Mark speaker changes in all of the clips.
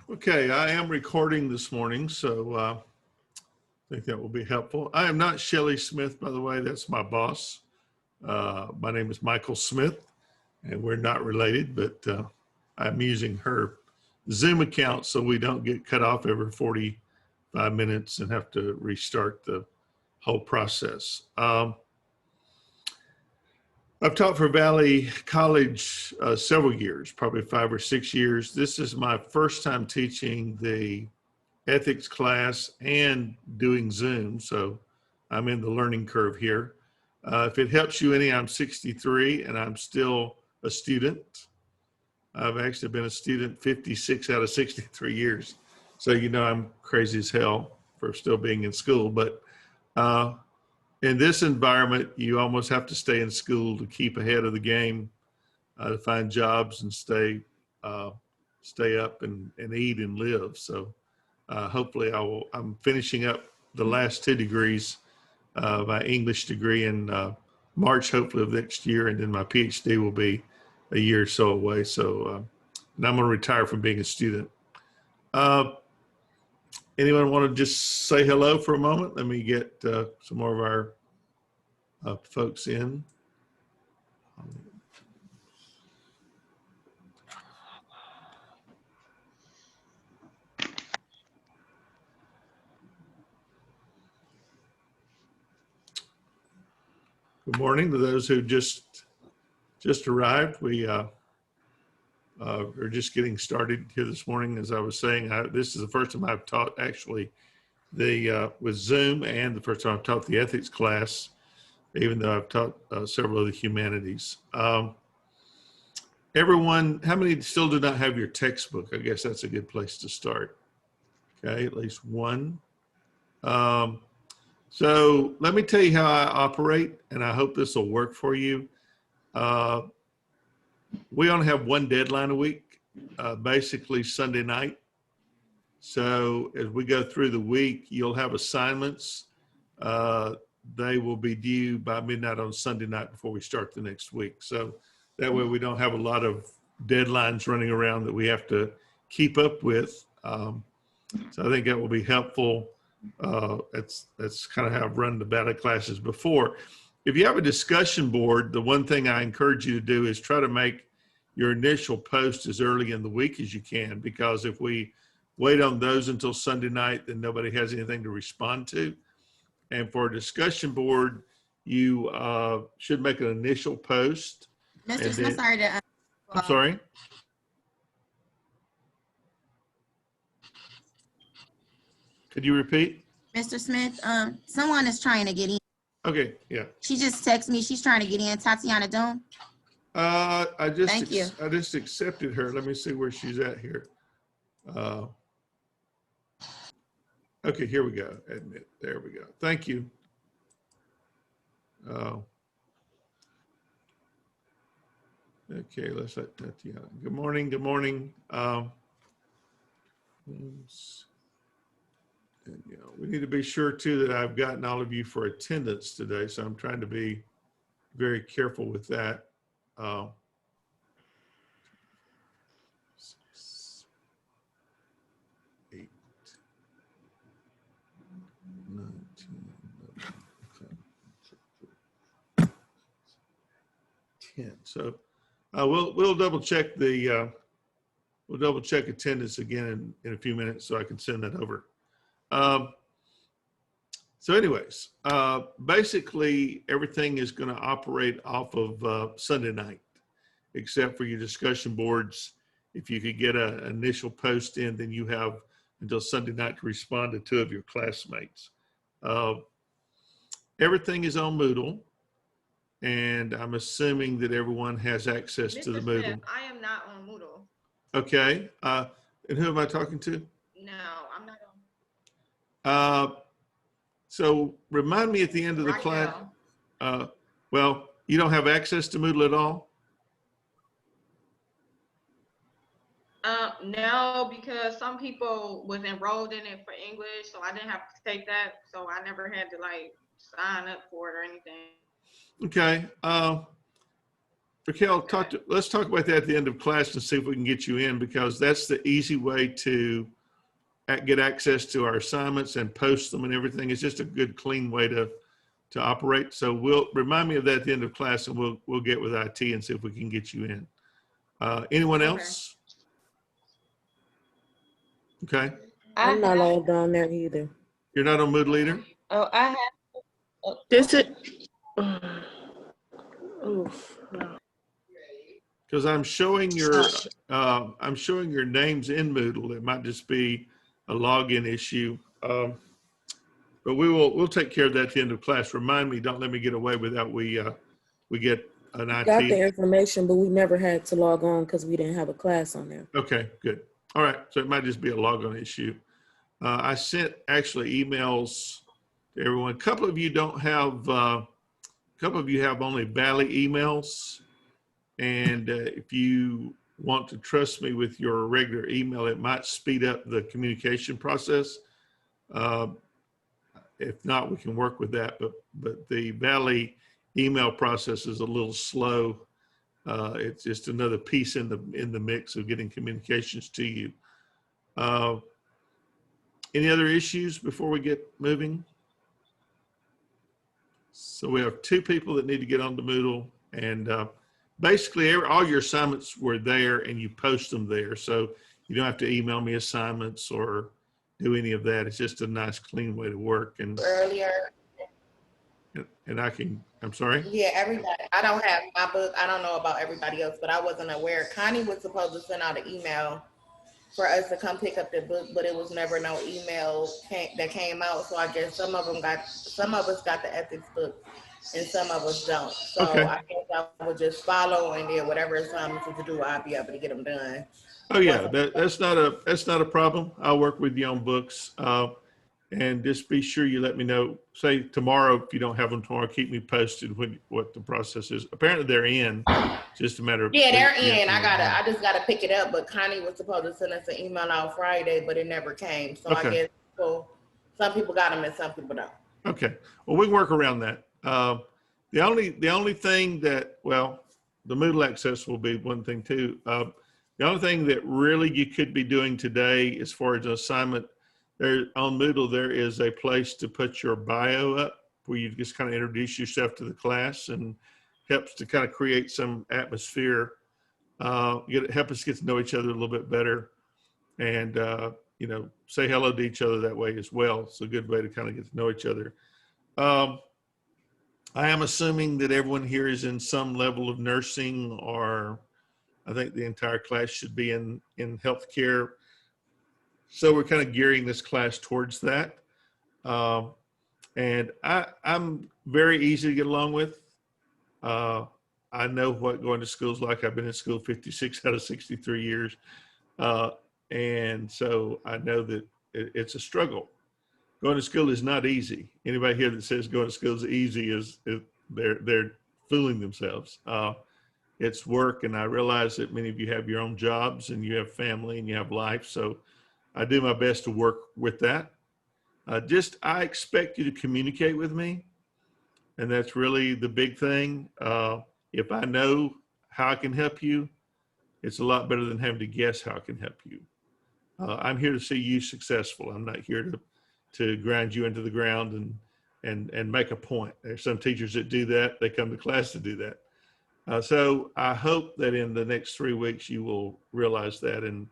Speaker 1: Okay, I am recording this morning, so I think that will be helpful. I am not Shelly Smith, by the way. That's my boss. My name is Michael Smith, and we're not related, but I'm using her Zoom account so we don't get cut off every 45 minutes and have to restart the whole process. I've taught for Valley College several years, probably 5 or 6 years. This is my first time teaching the ethics class and doing Zoom, so I'm in the learning curve here. If it helps you any, I'm 63 and I'm still a student. I've actually been a student 56 out of 63 years. So you know I'm crazy as hell for still being in school, but in this environment, you almost have to stay in school to keep ahead of the game, to find jobs and stay up and eat and live. So hopefully I'm finishing up the last 2 degrees, my English degree in March, hopefully of next year. And then my PhD will be a year or so away. So, and I'm going to retire from being a student. Anyone want to just say hello for a moment? Let me get some more of our folks in. Good morning to those who just arrived. We are just getting started here this morning. As I was saying, this is the first time I've taught actually with Zoom, and the first time I've taught the ethics class, even though I've taught several of the humanities. Everyone, how many still do not have your textbook? I guess that's a good place to start. Okay, at least one. So let me tell you how I operate, and I hope this will work for you. We only have one deadline a week, basically Sunday night. So as we go through the week, you'll have assignments. They will be due by midnight on Sunday night before we start the next week. So that way we don't have a lot of deadlines running around that we have to keep up with. So I think that will be helpful. That's kind of how I've run the Valley classes before. If you have a discussion board, the one thing I encourage you to do is try to make your initial post as early in the week as you can, because if we wait on those until Sunday night, then nobody has anything to respond to. And for a discussion board, you should make an initial post.
Speaker 2: Mr. Smith, sorry to.
Speaker 1: I'm sorry. Could you repeat?
Speaker 2: Mr. Smith, someone is trying to get in.
Speaker 1: Okay, yeah.
Speaker 2: She just texted me. She's trying to get in. Tatiana Doan.
Speaker 1: I
Speaker 2: Thank you.
Speaker 1: just accepted her. Let me see where she's at here. Okay, here we go. Admit. There we go. Thank you. Okay, let's let Tatiana. Good morning. Good morning. And, you know, we need to be sure too that I've gotten all of you for attendance today. So I'm trying to be very careful with that. 6, 8, 19, 10. So we'll double check we'll double check attendance again in a few minutes so I can send that over. So anyways, basically everything is going to operate off of Sunday night, except for your discussion boards. If you could get an initial post in, then you have until Sunday night to respond to 2 of your classmates. Everything is on Moodle, and I'm assuming that everyone has access to the Moodle.
Speaker 3: Smith, I am not on Moodle.
Speaker 1: Okay, and who am I talking to?
Speaker 3: No, I'm not on.
Speaker 1: So remind me at the end of the class. Well, you don't have access to Moodle at all?
Speaker 3: No, because some people was enrolled in it for English, so I didn't have to take that. So I never had to like sign up for it or anything.
Speaker 1: Okay. Raquel, let's talk about that at the end of class and see if we can get you in, because that's the easy way to get access to our assignments and post them and everything. It's just a good, clean way to operate. So we'll remind me of that at the end of class, and we'll get with IT and see if we can get you in. Anyone else? Okay.
Speaker 4: I'm not logged on there either.
Speaker 1: You're not on Moodle either?
Speaker 4: Oh, I have.
Speaker 5: This it.
Speaker 4: Oof, no.
Speaker 1: Because I'm showing your names in Moodle. It might just be a login issue. But we'll take care of that at the end of class. Remind me, don't let me get away without we get an IT.
Speaker 4: Got the information, but we never had to log on because we didn't have a class on there.
Speaker 1: Okay, good. All right, so it might just be a logon issue. I sent actually emails to everyone. A couple of you don't have, a couple of you have only Valley emails. And if you want to trust me with your regular email, it might speed up the communication process. If not, we can work with that. But the Valley email process is a little slow. It's just another piece in the mix of getting communications to you. Any other issues before we get moving? So we have 2 people that need to get onto Moodle, and basically all your assignments were there and you post them there. So you don't have to email me assignments or do any of that. It's just a nice, clean way to work. And
Speaker 6: Earlier.
Speaker 1: I'm sorry?
Speaker 6: Yeah, everybody. I don't have my book. I don't know about everybody else, but I wasn't aware. Connie was supposed to send out an email for us to come pick up the book, but it was never no email that came out. So I guess some of us got the ethics book and some of us don't. So
Speaker 1: Okay.
Speaker 6: I guess I would just follow, and then whatever assignments to do, I'll be able to get them done.
Speaker 1: Oh yeah, that's not a problem. I'll work with you on books. And just be sure you let me know, say tomorrow, if you don't have them tomorrow, keep me posted what the process is. Apparently they're in, just a matter of.
Speaker 6: Yeah, they're in. I just gotta pick it up, but Connie was supposed to send us an email out Friday, but it never came. So
Speaker 1: Okay.
Speaker 6: I guess some people got them and some people don't.
Speaker 1: Okay, well, we can work around that. The only thing that, well, the Moodle access will be one thing too. The only thing that really you could be doing today as far as an assignment, there on Moodle, there is a place to put your bio up where you just kind of introduce yourself to the class, and helps to kind of create some atmosphere, help us get to know each other a little bit better, and say hello to each other that way as well. It's a good way to kind of get to know each other. I am assuming that everyone here is in some level of nursing, or I think the entire class should be in healthcare. So we're kind of gearing this class towards that. And I'm very easy to get along with. I know what going to school is like. I've been in school 56 out of 63 years. And so I know that it's a struggle. Going to school is not easy. Anybody here that says going to school is easy they're fooling themselves. It's work, and I realize that many of you have your own jobs and you have family and you have life. So I do my best to work with that. I expect you to communicate with me, and that's really the big thing. If I know how I can help you, it's a lot better than having to guess how I can help you. I'm here to see you successful. I'm not here to grind you into the ground and make a point. There's some teachers that do that. They come to class to do that. So I hope that in the next 3 weeks you will realize that and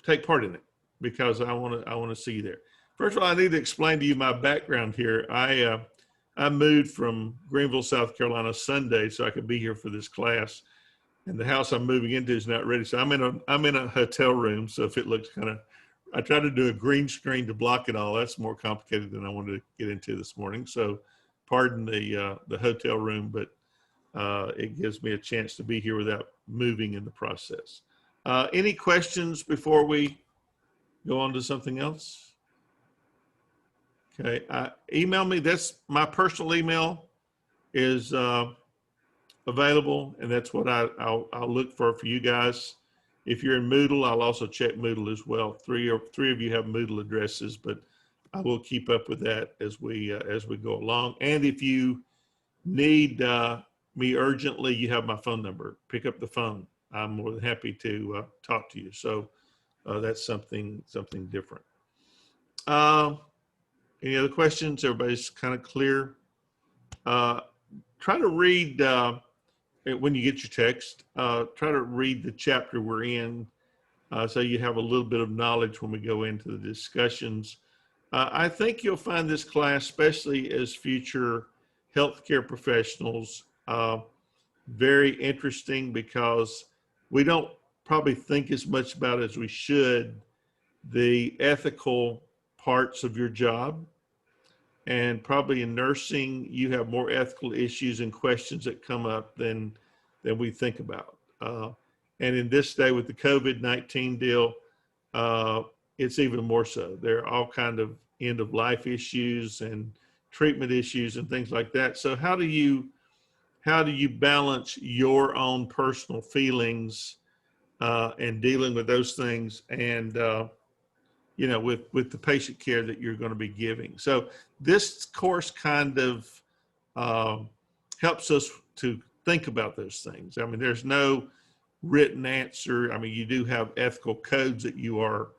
Speaker 1: take part in it, because I want to see you there. First of all, I need to explain to you my background here. I moved from Greenville, South Carolina Sunday so I could be here for this class, and the house I'm moving into is not ready. So I'm in a hotel room. So if it looks I tried to do a green screen to block it all. That's more complicated than I wanted to get into this morning. So pardon the hotel room, but it gives me a chance to be here without moving in the process. Any questions before we go on to something else? Okay, email me. That's my personal email is available, and that's what I'll look for you guys. If you're in Moodle, I'll also check Moodle as well. Three of you have Moodle addresses, but I will keep up with that as we go along. And if you need me urgently, you have my phone number. Pick up the phone. I'm more than happy to talk to you. So that's something different. Any other questions? Everybody's kind of clear. Try to read, when you get your text, try to read the chapter we're in so you have a little bit of knowledge when we go into the discussions. I think you'll find this class, especially as future healthcare professionals, very interesting because we don't probably think as much about as we should the ethical parts of your job. And probably in nursing, you have more ethical issues and questions that come up than we think about. And in this day with the COVID-19 deal, it's even more so. There are all kind of end of life issues and treatment issues and things like that. So how do you balance your own personal feelings and dealing with those things and with the patient care that you're going to be giving? So this course kind of helps us to think about those things. I mean, there's no written answer. I mean, you do have ethical codes that you are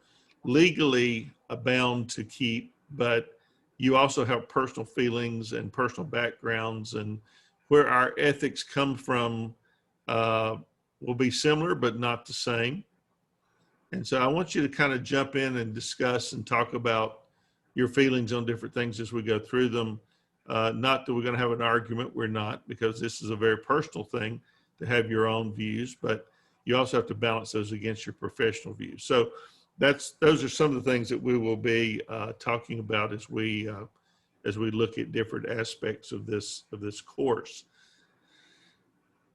Speaker 1: legally bound to keep, but you also have personal feelings and personal backgrounds, and where our ethics come from will be similar, but not the same. And so I want you to kind of jump in and discuss and talk about your feelings on different things as we go through them. Not that we're going to have an argument. We're not, because this is a very personal thing to have your own views, but you also have to balance those against your professional views. So those are some of the things that we will be talking about as we look at different aspects of this course.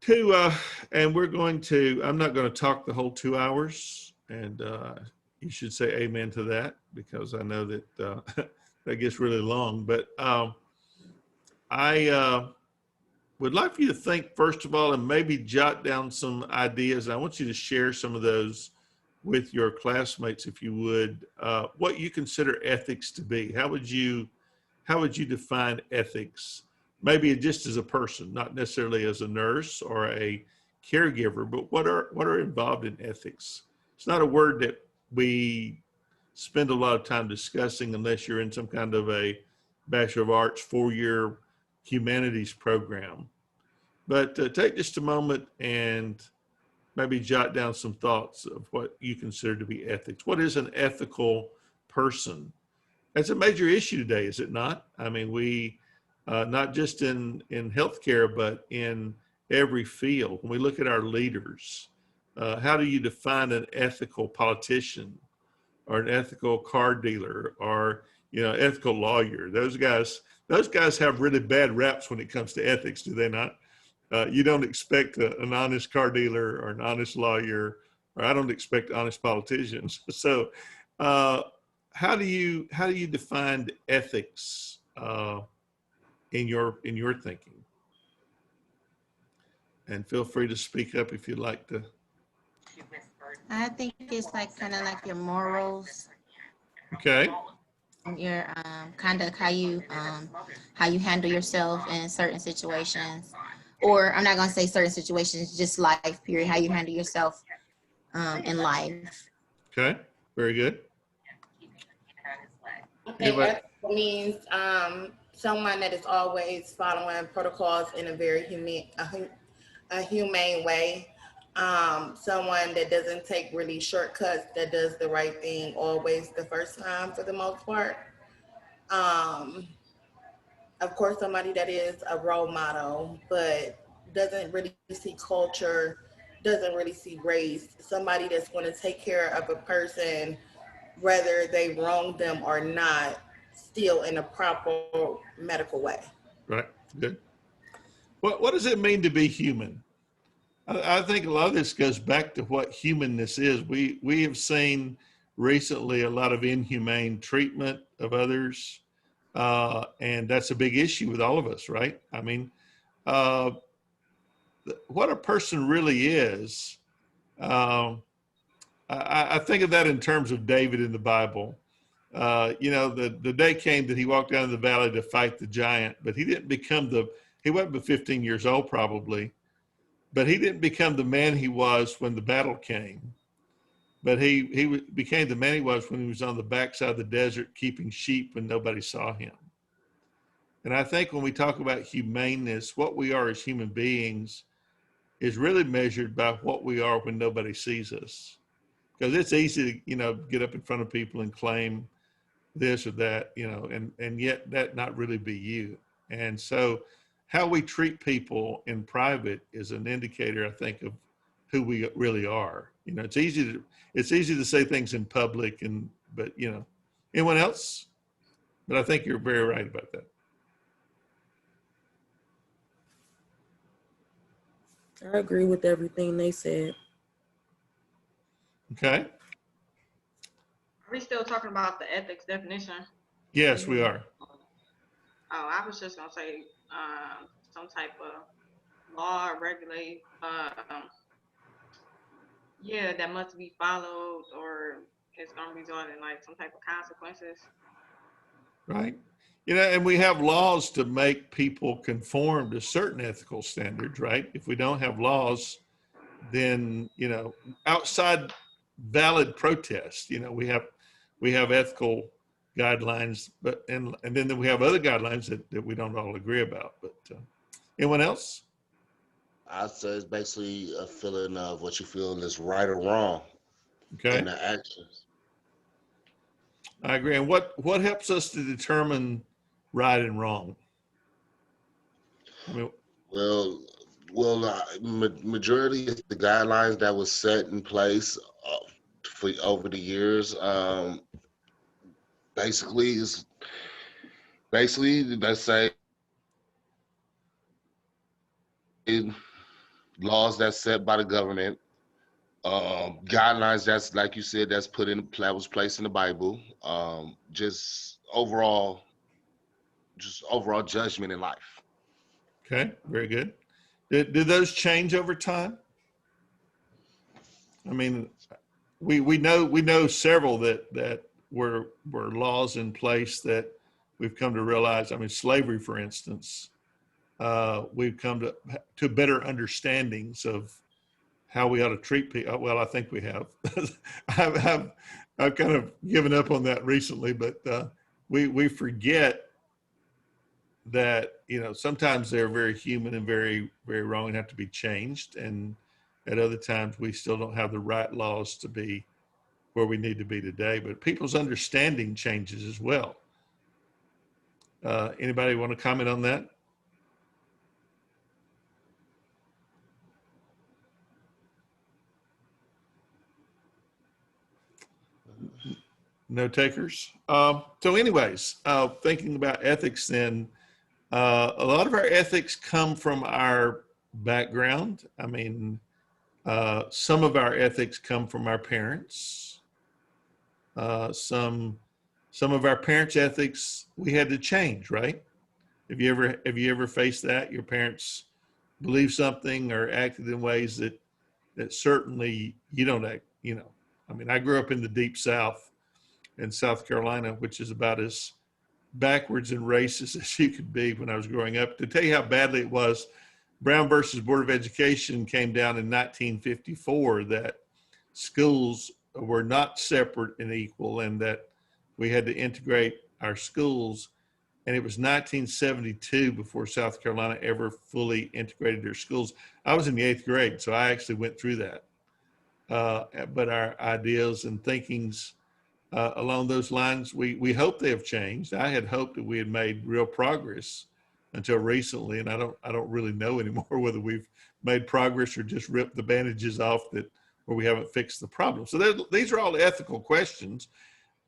Speaker 1: And we're going to, I'm not going to talk the whole 2 hours, and you should say amen to that, because I know that that gets really long. But I would like for you to think, first of all, and maybe jot down some ideas. I want you to share some of those with your classmates, if you would, what you consider ethics to be. How would you define ethics? Maybe just as a person, not necessarily as a nurse or a caregiver, but what are involved in ethics? It's not a word that we spend a lot of time discussing unless you're in some kind of a Bachelor of Arts 4-year humanities program. But take just a moment and maybe jot down some thoughts of what you consider to be ethics. What is an ethical person? That's a major issue today, is it not? I mean, we, not just in healthcare, but in every field. When we look at our leaders, how do you define an ethical politician or an ethical car dealer or, ethical lawyer? Those guys have really bad raps when it comes to ethics, do they not? You don't expect an honest car dealer or an honest lawyer, or I don't expect honest politicians. So how do you define ethics in your thinking? And feel free to speak up if you'd like to.
Speaker 2: I think it's kind of like your morals,
Speaker 1: Okay.
Speaker 2: your kind of how you handle yourself in certain situations, or I'm not gonna say certain situations, just life period, how you handle yourself in life.
Speaker 1: Okay. Very good.
Speaker 6: I think ethical means someone that is always following protocols in a very humane way. Someone that doesn't take really shortcuts, that does the right thing always the first time for the most part. Of course, somebody that is a role model, but doesn't really see culture, doesn't really see race. Somebody that's going to take care of a person, whether they wrong them or not, still in a proper medical way.
Speaker 1: Right. Good. What does it mean to be human? I think a lot of this goes back to what humanness is. We have seen recently a lot of inhumane treatment of others, and that's a big issue with all of us, right? I mean, what a person really is, I think of that in terms of David in the Bible. The day came that he walked down in the valley to fight the giant, but he didn't become the he wasn't but 15 years old probably, but he didn't become the man he was when the battle came. But he became the man he was when he was on the backside of the desert keeping sheep when nobody saw him. And I think when we talk about humaneness, what we are as human beings is really measured by what we are when nobody sees us. Because it's easy to, get up in front of people and claim this or that, and yet that not really be you. And so how we treat people in private is an indicator, I think, of who we really are. It's easy to say things in public, but anyone else? But I think you're very right about that.
Speaker 4: I agree with everything they said.
Speaker 1: Okay.
Speaker 3: Are we still talking about the ethics definition?
Speaker 1: Yes, we are.
Speaker 3: Oh, I was just gonna say, some type of law or regulate, yeah, that must be followed, or it's gonna result in like some type of consequences.
Speaker 1: Right. And we have laws to make people conform to certain ethical standards, right? If we don't have laws, then, outside valid protest, we have ethical guidelines, and then we have other guidelines that we don't all agree about. But anyone else?
Speaker 5: I'd say it's basically a feeling of what you feel is right or wrong
Speaker 1: Okay.
Speaker 5: in the actions.
Speaker 1: I agree. And what helps us to determine right and wrong? I mean,
Speaker 5: Majority is the guidelines that was set in place for over the years. Basically, let's say laws that's set by the government, guidelines that's, like you said, that was placed in the Bible. Just overall judgment in life.
Speaker 1: okay, very good. Did those change over time? I mean, we know several that were laws in place that we've come to realize. I mean, slavery, for instance, we've come to better understandings of how we ought to treat people. Well, I think we have. I've kind of given up on that recently, but we forget that sometimes they're very human and very, very wrong and have to be changed, and at other times we still don't have the right laws to be where we need to be today. But people's understanding changes as well. Anybody want to comment on that? No takers. So anyways, thinking about ethics then, a lot of our ethics come from our background. I mean, some of our ethics come from our parents. Some of our parents' ethics we had to change, right? Have you ever faced that? Your parents believed something or acted in ways that certainly you don't act, I mean, I grew up in the deep South in South Carolina, which is about as backwards and racist as you could be when I was growing up. To tell you how badly it was, Brown versus Board of Education came down in 1954 that schools were not separate and equal, and that we had to integrate our schools. And it was 1972 before South Carolina ever fully integrated their schools. I was in the 8th grade, so I actually went through that. But our ideas and thinkings along those lines, we hope they have changed. I had hoped that we had made real progress until recently, and I don't really know anymore whether we've made progress or just ripped the bandages off where we haven't fixed the problem. So these are all ethical questions.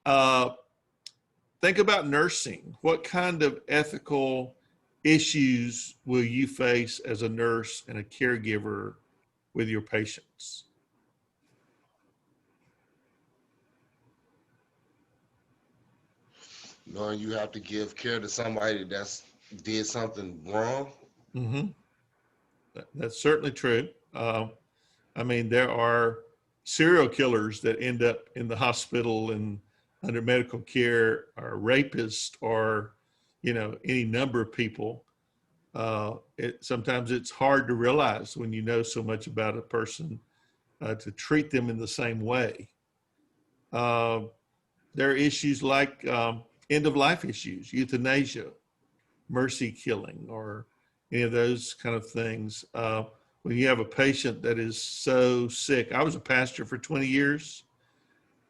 Speaker 1: Think about nursing. What kind of ethical issues will you face as a nurse and a caregiver with your patients?
Speaker 5: Knowing you have to give care to somebody that's did something wrong.
Speaker 1: Mm-hmm. That's certainly true. I mean, there are serial killers that end up in the hospital and under medical care, or rapists, or any number of people. Sometimes it's hard to realize when you know so much about a person to treat them in the same way. There are issues like end of life issues, euthanasia, mercy killing, or any of those kind of things. When you have a patient that is so sick, I was a pastor for 20 years,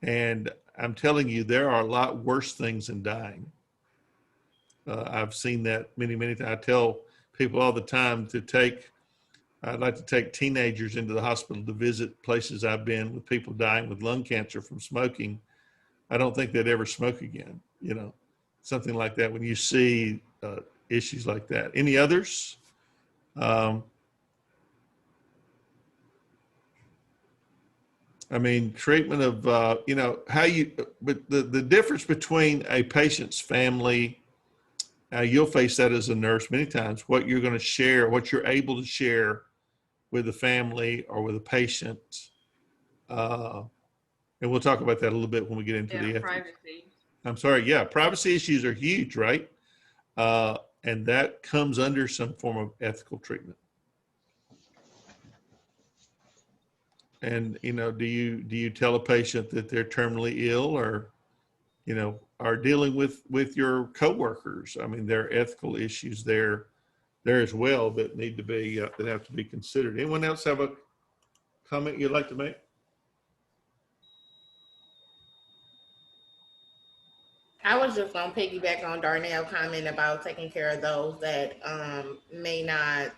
Speaker 1: and I'm telling you, there are a lot worse things than dying. I've seen that many, many times. I tell people all the time I'd like to take teenagers into the hospital to visit places I've been with people dying with lung cancer from smoking. I don't think they'd ever smoke again, something like that. When you see issues like that. Any others? Treatment of, but the difference between a patient's family, you'll face that as a nurse many times, what you're going to share, what you're able to share with the family or with a patient. And we'll talk about that a little bit when we get into the ethics.
Speaker 3: Privacy.
Speaker 1: I'm sorry. Yeah. Privacy issues are huge, right? And that comes under some form of ethical treatment. And, do you tell a patient that they're terminally ill or, are dealing with your coworkers? There are ethical issues there as well that need to be, that have to be considered. Anyone else have a comment you'd like to make?
Speaker 6: I was just gonna piggyback on Darnell comment about taking care of those that may not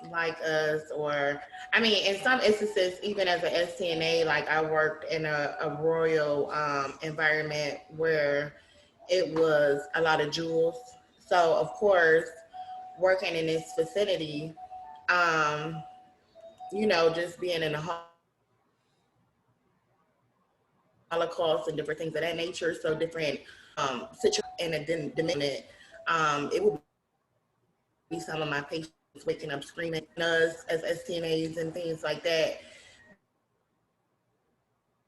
Speaker 6: like us, or in some instances, even as an STNA, like I worked in a royal environment where it was a lot of jewels. So of course, working in this facility, just being in the Holocaust and different things of that nature, so different situations and a dimension. It would be some of my patients waking up screaming us as STNAs and things like that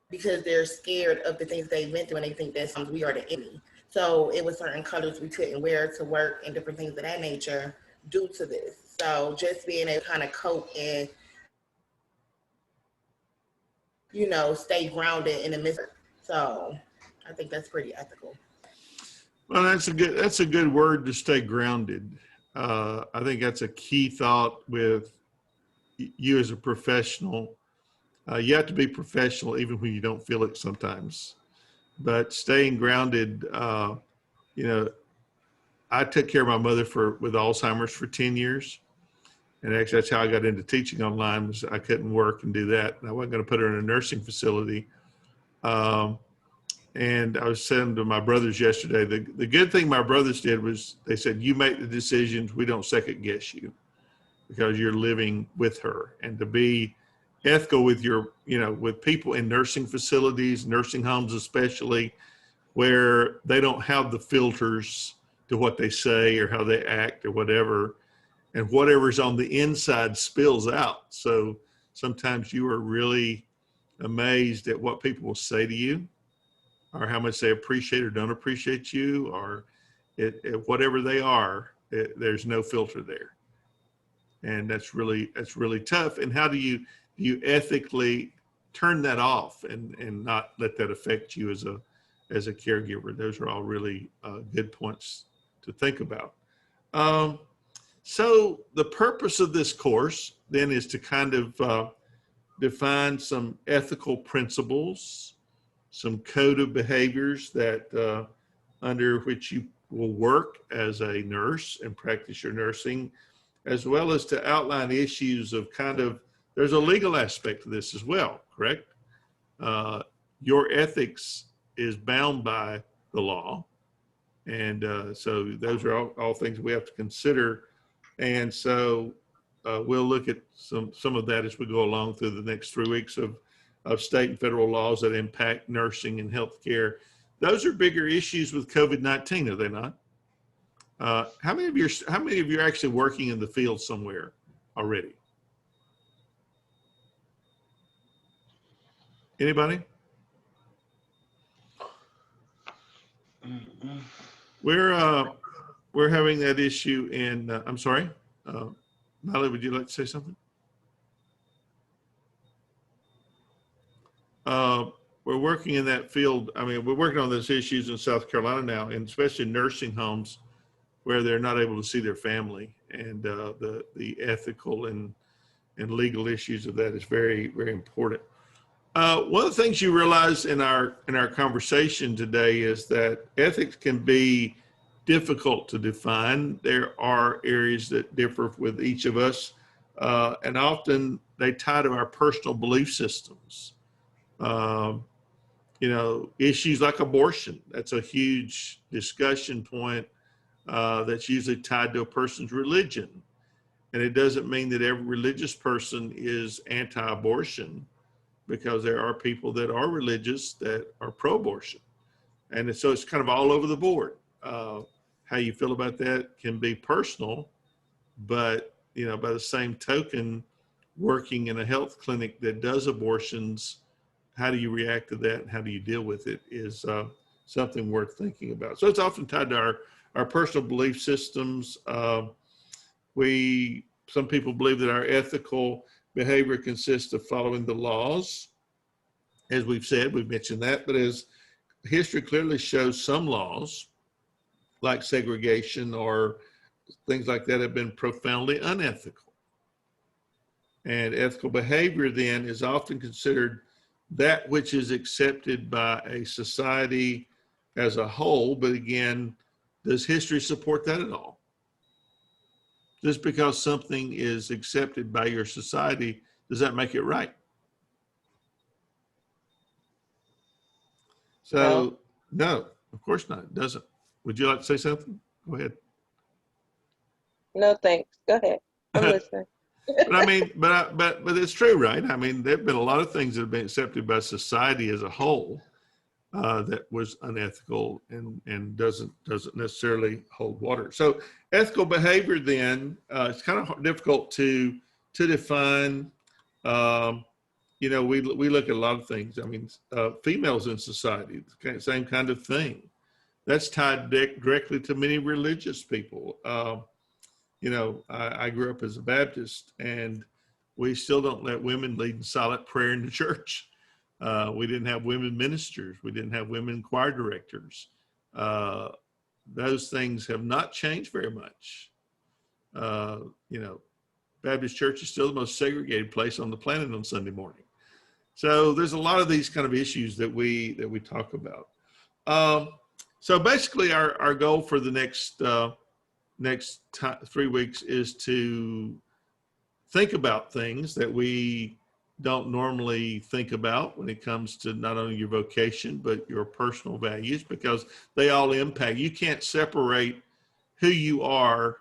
Speaker 6: because they're scared of the things they went through and they think that we are the enemy. So it was certain colors we couldn't wear to work and different things of that nature due to this. So just being able to kind of cope and stay grounded in the midst. So I think that's pretty ethical.
Speaker 1: Well, that's a good word, to stay grounded. I think that's a key thought with you as a professional. You have to be professional even when you don't feel it sometimes. But staying grounded, I took care of my mother with Alzheimer's for 10 years. And actually, that's how I got into teaching online, was I couldn't work and do that. And I wasn't going to put her in a nursing facility. And I was saying to my brothers yesterday, the good thing my brothers did was they said, you make the decisions, we don't second guess you, because you're living with her. And to be ethical with with people in nursing facilities, nursing homes especially, where they don't have the filters to what they say or how they act or whatever, and whatever's on the inside spills out. So sometimes you are really amazed at what people will say to you, or how much they appreciate or don't appreciate you, or whatever they are, there's no filter there. And that's really tough. And how do you ethically turn that off and not let that affect you as a caregiver? Those are all really good points to think about. So the purpose of this course then is to kind of define some ethical principles, some code of behaviors that under which you will work as a nurse and practice your nursing, as well as to outline issues of there's a legal aspect to this as well, correct? Your ethics is bound by the law. And so those are all things we have to consider. And so we'll look at some of that as we go along through the next 3 weeks of state and federal laws that impact nursing and healthcare. Those are bigger issues with COVID-19, are they not? How many of you are actually working in the field somewhere already? Anybody? We're we're having that issue in, I'm sorry, Molly, would you like to say something? We're working in that field. I mean, we're working on those issues in South Carolina now, and especially nursing homes where they're not able to see their family, and the ethical and legal issues of that is very, very important. One of the things you realize in our conversation today is that ethics can be difficult to define. There are areas that differ with each of us, and often they tie to our personal belief systems. You know, issues like abortion, that's a huge discussion point that's usually tied to a person's religion. And it doesn't mean that every religious person is anti-abortion, because there are people that are religious that are pro-abortion. And so it's kind of all over the board. How you feel about that can be personal, but, you know, by the same token, working in a health clinic that does abortions, how do you react to that and how do you deal with it is something worth thinking about. So it's often tied to our personal belief systems. Some people believe that our ethical behavior consists of following the laws. As we've said, we've mentioned that, but as history clearly shows, some laws like segregation or things like that have been profoundly unethical. And ethical behavior then is often considered that which is accepted by a society as a whole. But again, does history support that at all? Just because something is accepted by your society, does that make it right? So, no, of course not. It doesn't. Would you like to say something? Go ahead.
Speaker 7: No, thanks. Go ahead. I'm listening.
Speaker 1: But I mean, but it's true, right? I mean, there've been a lot of things that have been accepted by society as a whole that was unethical and doesn't necessarily hold water. So ethical behavior then it's kind of difficult to define. You know, we look at a lot of things. I mean, females in society, same kind of thing. That's tied directly to many religious people. You know, I grew up as a Baptist, and we still don't let women lead in silent prayer in the church. We didn't have women ministers. We didn't have women choir directors. Those things have not changed very much. You know, Baptist church is still the most segregated place on the planet on Sunday morning. So there's a lot of these kind of issues that we talk about. So basically, our goal for the next 3 weeks is to think about things that we don't normally think about when it comes to not only your vocation, but your personal values, because they all impact. You can't separate who you are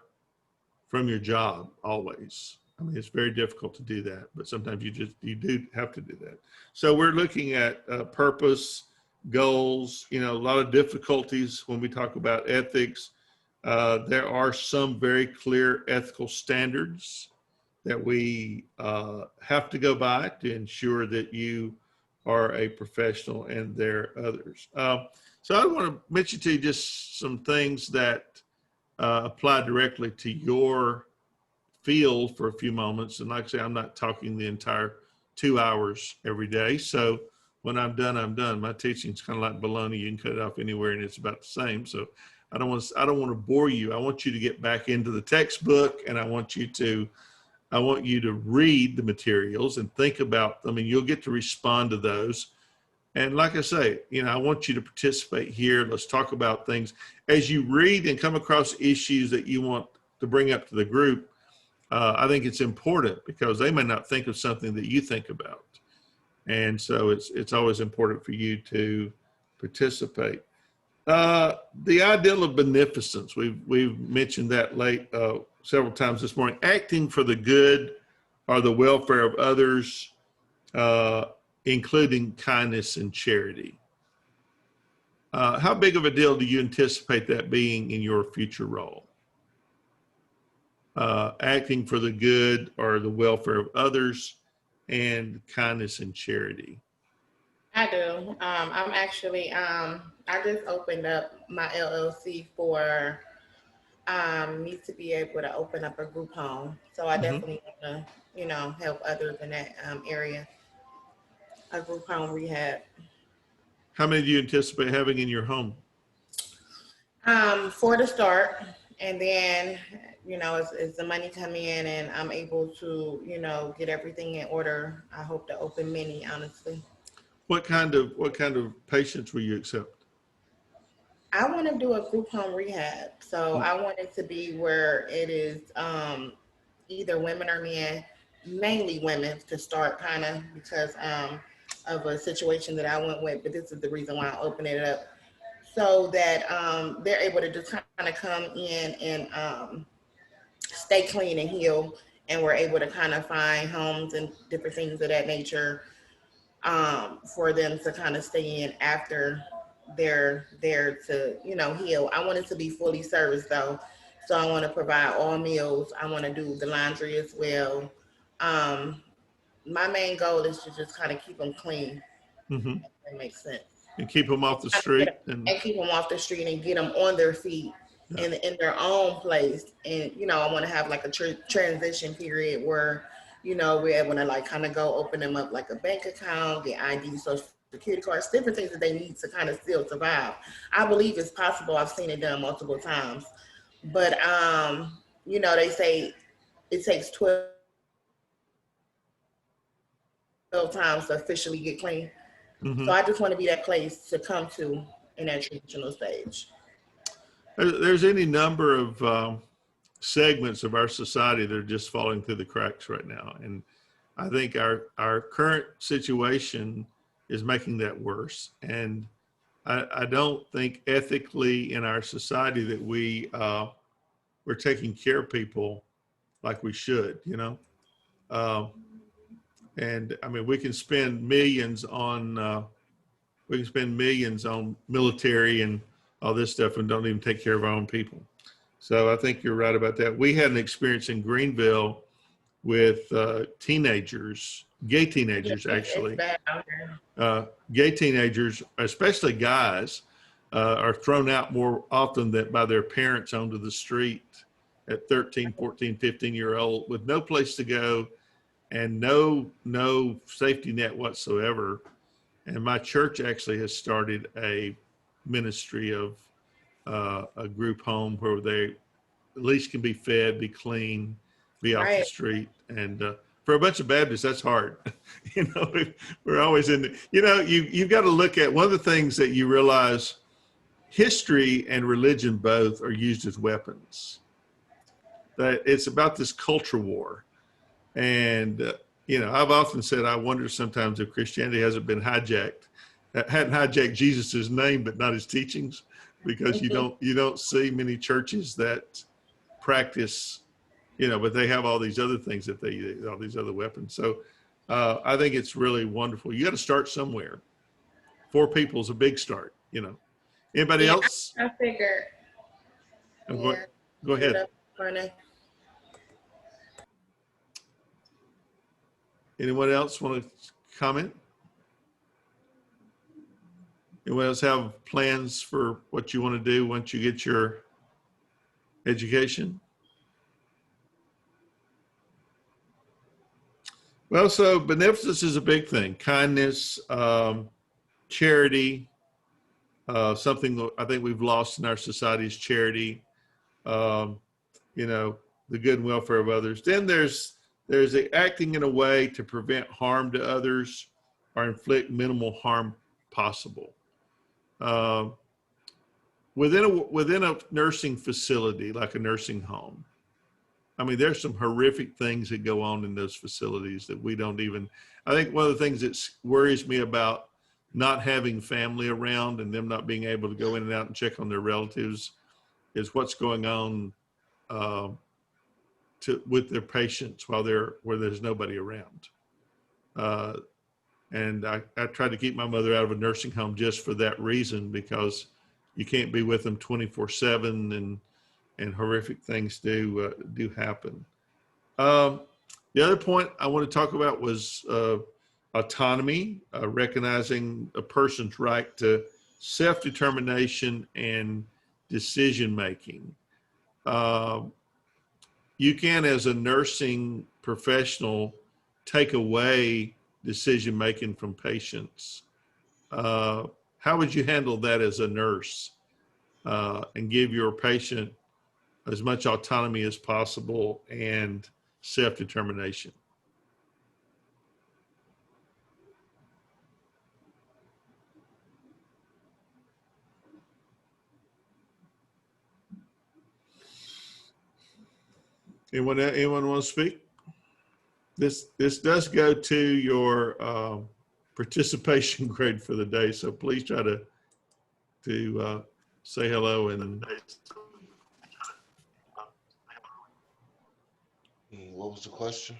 Speaker 1: from your job always. I mean, it's very difficult to do that, but sometimes you do have to do that. So we're looking at purpose, goals, you know, a lot of difficulties when we talk about ethics. There are some very clear ethical standards that we have to go by to ensure that you are a professional, and there are others. So I want to mention to you just some things that apply directly to your field for a few moments. And like I say, I'm not talking the entire 2 hours every day. So when I'm done, I'm done. My teaching's kind of like bologna. You can cut it off anywhere and it's about the same. So I don't want to bore you. I want you to get back into the textbook, and I want you to read the materials and think about them, and you'll get to respond to those. And like I say, you know, I want you to participate here. Let's talk about things as you read and come across issues that you want to bring up to the group. I think it's important because they may not think of something that you think about. And so it's always important for you to participate. The ideal of beneficence, we've mentioned that several times this morning. Acting for the good or the welfare of others, including kindness and charity. How big of a deal do you anticipate that being in your future role? Acting for the good or the welfare of others, and kindness and charity.
Speaker 6: I do. I'm actually, I just opened up my LLC for Me to be able to open up a group home. So I
Speaker 1: Mhm.
Speaker 6: definitely want to, help others in that area, a group home rehab.
Speaker 1: How many do you anticipate having in your home?
Speaker 6: For the start, and then, as the money come in and I'm able to, get everything in order, I hope to open many, honestly.
Speaker 1: What kind of patients will you accept?
Speaker 6: I want to do a group home rehab. So I want it to be where it is either women or men, mainly women to start kind of because of a situation that I went with, but this is the reason why I opened it up. So that they're able to just kind of come in and stay clean and heal. And we're able to kind of find homes and different things of that nature for them to kind of stay in after they're there to, heal. I want it to be fully serviced though. So I want to provide all meals. I want to do the laundry as well. Um, my main goal is to just kind of keep them clean.
Speaker 1: Mhm.
Speaker 6: If that makes sense.
Speaker 1: And keep them off the street and
Speaker 6: And keep them off the street and get them on their feet
Speaker 1: yeah.
Speaker 6: in their own place. And, I want to have like a transition period where, we're able to like kind of go open them up like a bank account, get ID, social security cards, different things that they need to kind of still survive. I believe it's possible. I've seen it done multiple times. But, they say it takes 12 times to officially get clean.
Speaker 1: Mhm.
Speaker 6: So I just want to be that place to come to in that transitional stage.
Speaker 1: There's any number of segments of our society that are just falling through the cracks right now, and I think our current situation is making that worse. And I don't think ethically in our society that we're taking care of people like we should. Uh, and I mean, we can spend millions on military and all this stuff and don't even take care of our own people. So I think you're right about that. We had an experience in Greenville with teenagers, gay teenagers actually.
Speaker 6: It's bad out here.
Speaker 1: Gay teenagers, especially guys, are thrown out more often than by their parents onto the street at 13, 14, 15-year-old with no place to go and no safety net whatsoever. And my church actually has started a ministry of a group home where they at least can be fed, be clean, be off the
Speaker 6: Right.
Speaker 1: street. And for a bunch of Baptists, that's hard. We're always in the, you've got to look at one of the things that you realize history and religion both are used as weapons. That it's about this culture war. And, I've often said, I wonder sometimes if Christianity hasn't been hijacked, hadn't hijacked Jesus's name, but not his teachings, because you don't see many churches that practice, but they have all these other things that all these other weapons. So I think it's really wonderful. You got to start somewhere. 4 people is a big start, Anybody
Speaker 6: Yeah,
Speaker 1: else?
Speaker 6: I figured.
Speaker 1: Go ahead. Anyone else want to comment? Anyone else have plans for what you want to do once you get your education? Well, so beneficence is a big thing. Kindness, charity, something that I think we've lost in our society is charity, the good and welfare of others. Then there's the acting in a way to prevent harm to others or inflict minimal harm possible. Within a nursing facility, like a nursing home, I mean, there's some horrific things that go on in those facilities that we don't even, I think one of the things that worries me about not having family around and them not being able to go in and out and check on their relatives is what's going on with their patients where there's nobody around. And I tried to keep my mother out of a nursing home just for that reason, because you can't be with them 24/7 and horrific things do happen. The other point I want to talk about was autonomy, recognizing a person's right to self-determination and decision-making. you can, as a nursing professional, take away decision making from patients. How would you handle that as a nurse, and give your patient as much autonomy as possible and self-determination? Anyone want to speak? This does go to your participation grade for the day, so please try to say hello and
Speaker 5: What was the question?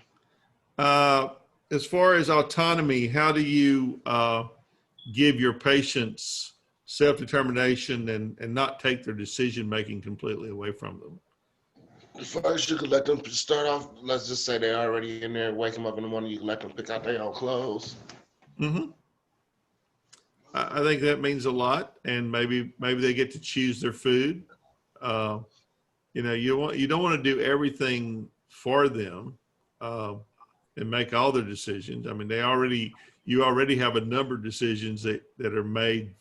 Speaker 1: as far as autonomy, how do you give your patients self-determination and not take their decision-making completely away from them?
Speaker 5: First, you could let them start off. Let's just say they're already in there. Wake them up in the morning. You can let them pick out their own clothes.
Speaker 1: Mm-hmm. I think that means a lot, and maybe they get to choose their food. You know, you don't want to do everything for them and make all their decisions. I mean, you already have a number of decisions that are made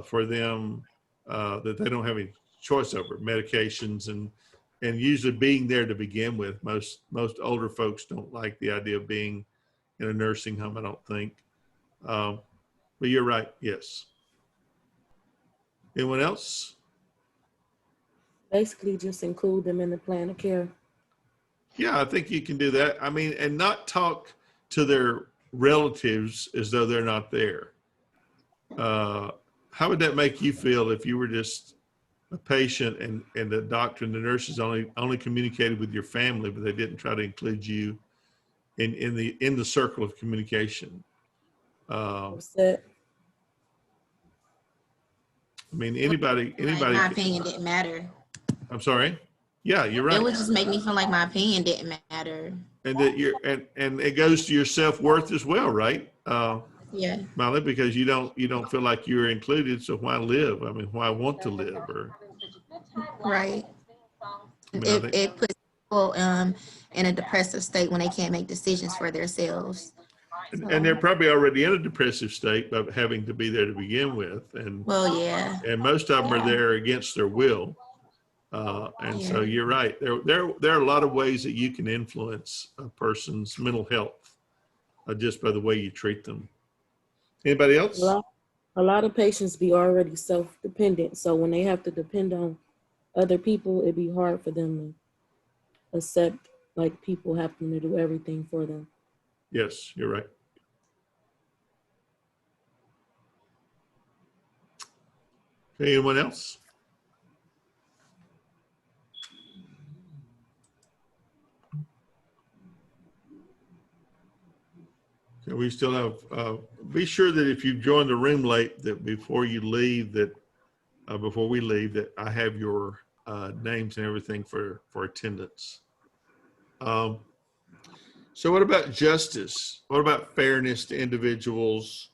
Speaker 1: for them that they don't have any choice over, medications and usually being there to begin with. Most older folks don't like the idea of being in a nursing home, I don't think. But you're right, yes. Anyone else?
Speaker 4: Basically, just include them in the plan of care.
Speaker 1: Yeah, I think you can do that. I mean, and not talk to their relatives as though they're not there. How would that make you feel if you were just a patient and the doctor and the nurses only communicated with your family, but they didn't try to include you in the circle of communication?
Speaker 4: Upset.
Speaker 1: I mean, anybody.
Speaker 2: My opinion didn't matter.
Speaker 1: I'm sorry. Yeah, you're
Speaker 2: It
Speaker 1: right.
Speaker 2: would just make me feel like my opinion didn't matter.
Speaker 1: And that and it goes to your self-worth as well, right?
Speaker 2: Yeah.
Speaker 1: Molly, because you don't feel like you're included, so why live? I mean, why want to live? Or
Speaker 2: Right.
Speaker 1: I mean, I think,
Speaker 2: It puts people in a depressive state when they can't make decisions for themselves.
Speaker 1: and they're probably already in a depressive state by having to be there to begin with, and
Speaker 2: Well, yeah.
Speaker 1: most of them are there against their will. And so
Speaker 2: Yeah.
Speaker 1: you're right. There are a lot of ways that you can influence a person's mental health just by the way you treat them. Anybody else?
Speaker 4: A lot of patients be already self-dependent, so when they have to depend on other people, it'd be hard for them to accept like people having to do everything for them.
Speaker 1: Yes, you're right. Okay, anyone else? Okay, we still have, be sure that if you've joined the room late, that before we leave, that I have your names and everything for attendance. So what about justice? What about fairness to individuals,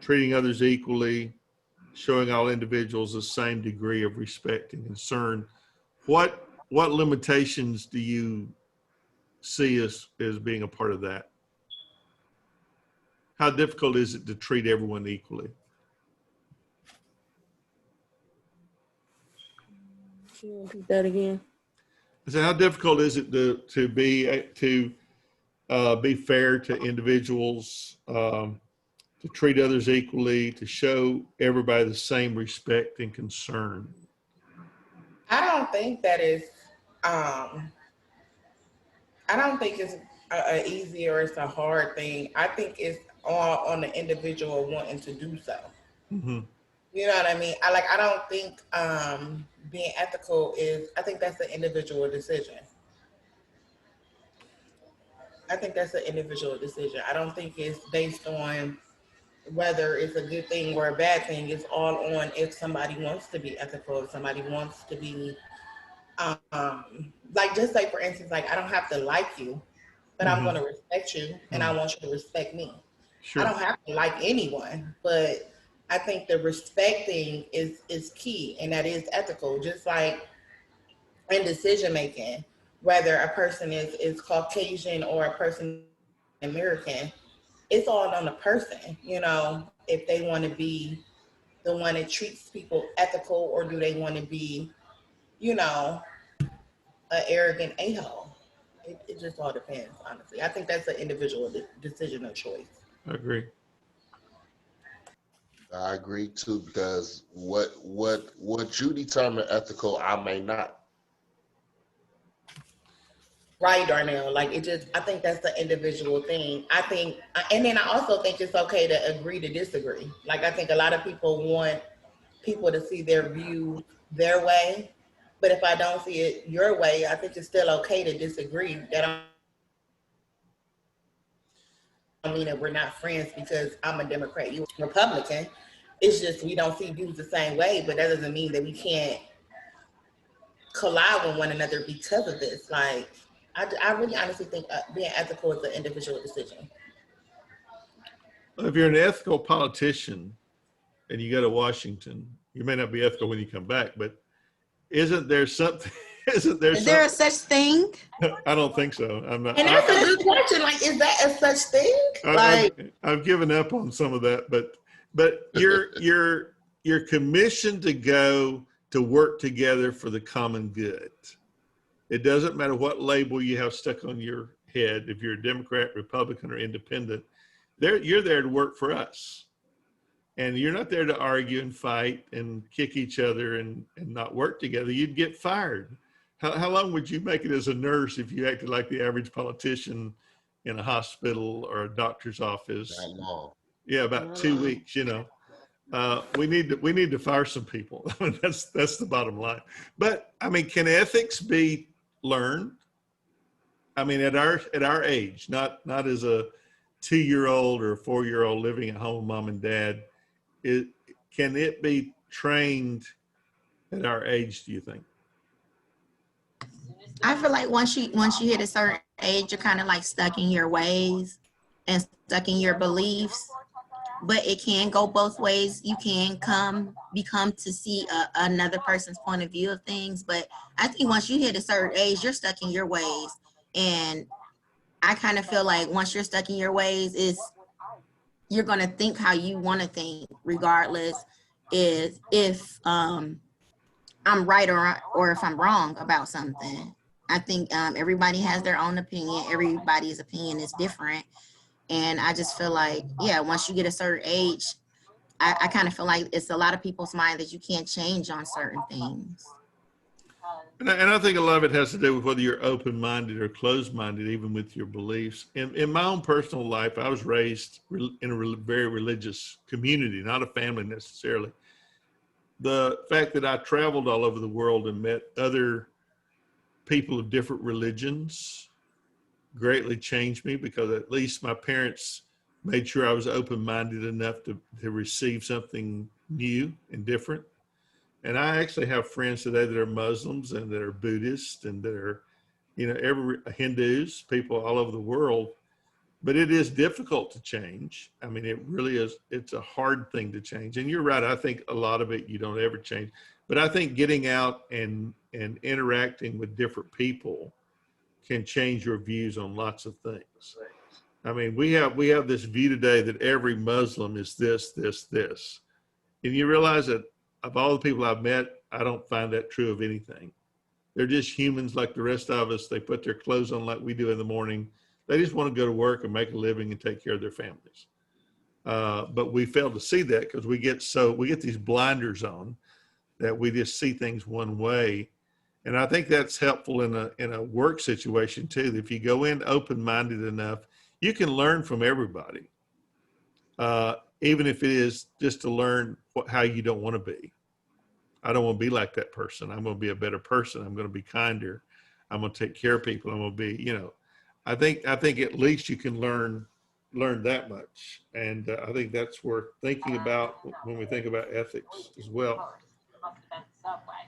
Speaker 1: treating others equally, showing all individuals the same degree of respect and concern? What limitations do you see as being a part of that? How difficult is it to treat everyone equally?
Speaker 4: Can you repeat that again?
Speaker 1: So how difficult is it to be fair to individuals, to treat others equally, to show everybody the same respect and concern?
Speaker 6: I don't think that is, I don't think it's a easy or it's a hard thing. I think it's all on the individual wanting to do so.
Speaker 1: Mm-hmm.
Speaker 6: You know what I mean? I don't think being ethical I think that's an individual decision. I think that's an individual decision. I don't think it's based on whether it's a good thing or a bad thing. It's all on if somebody wants to be ethical, if somebody wants to be, like, just like, for instance, like, I don't have to like you, but I'm going to respect you and I want you to respect me.
Speaker 1: Sure.
Speaker 6: I don't have to like anyone, but I think the respecting is key, and that is ethical. Just like and decision making, whether a person is Caucasian or a person American. It's all on the person, you know, if they want to be the one that treats people ethical, or do they want to be, you know, an arrogant a-hole. It just all depends, honestly. I think that's an individual decision or choice.
Speaker 1: I agree.
Speaker 5: I agree too, because what you determine ethical, I may not.
Speaker 6: Right, Darnell. Like I think that's the individual thing. I think, and then I also think it's okay to agree to disagree. Like I think a lot of people want people to see their view their way, but if I don't see it your way, I think it's still okay to disagree. That don't mean that we're not friends because I'm a Democrat, you're a Republican. It's just we don't see views the same way, but that doesn't mean that we can't collide with one another because of this. Like, I really honestly think being ethical is an individual decision.
Speaker 1: If you're an ethical politician and you go to Washington, you may not be ethical when you come back, but isn't there something? Is
Speaker 2: there a such thing?
Speaker 1: I don't think so. I'm not.
Speaker 6: And that's a good question. Like, is that a such thing?
Speaker 1: I've given up on some of that, but you're commissioned to go to work together for the common good. It doesn't matter what label you have stuck on your head. If you're a Democrat, Republican, or independent, you're there to work for us. And you're not there to argue and fight and kick each other and not work together. You'd get fired. How long would you make it as a nurse if you acted like the average politician in a hospital or a doctor's office?
Speaker 5: That long.
Speaker 1: Yeah, about 2 weeks, you know. We need to fire some people. I mean, that's the bottom line. But I mean, can ethics be learned? I mean, at our age, not as a 2-year-old or a 4-year-old living at home with mom and dad, can it be trained at our age, do you think?
Speaker 2: I feel like once you hit a certain age, you're kind of like stuck in your ways and stuck in your beliefs. But it can go both ways. You can become to see another person's point of view of things. But I think once you hit a certain age, you're stuck in your ways. And I kind of feel like once you're stuck in your ways, you're going to think how you want to think, regardless if I'm right or if I'm wrong about something. I think everybody has their own opinion. Everybody's opinion is different. And I just feel like, yeah, once you get a certain age, I kind of feel like it's a lot of people's mind that you can't change on certain things.
Speaker 1: And I think a lot of it has to do with whether you're open-minded or closed-minded, even with your beliefs. In my own personal life, I was raised in a very religious community, not a family necessarily. The fact that I traveled all over the world and met other people of different religions greatly changed me, because at least my parents made sure I was open-minded enough to receive something new and different. And I actually have friends today that are Muslims and that are Buddhists and that are, Hindus, people all over the world. But it is difficult to change. I mean, it really is. It's a hard thing to change. And you're right. I think a lot of it you don't ever change. But I think getting out and interacting with different people can change your views on lots of things. I mean, we have this view today that every Muslim is this. And you realize that of all the people I've met, I don't find that true of anything. They're just humans like the rest of us. They put their clothes on like we do in the morning. They just want to go to work and make a living and take care of their families. But we fail to see that because we get these blinders on that we just see things one way. And I think that's helpful in a work situation too. If you go in open-minded enough, you can learn from everybody, even if it is just to learn how you don't want to be. I don't want to be like that person. I'm going to be a better person. I'm going to be kinder. I'm going to take care of people. I'm going to be, I think at least you can learn that much. And I think that's worth thinking about when we think about ethics as well.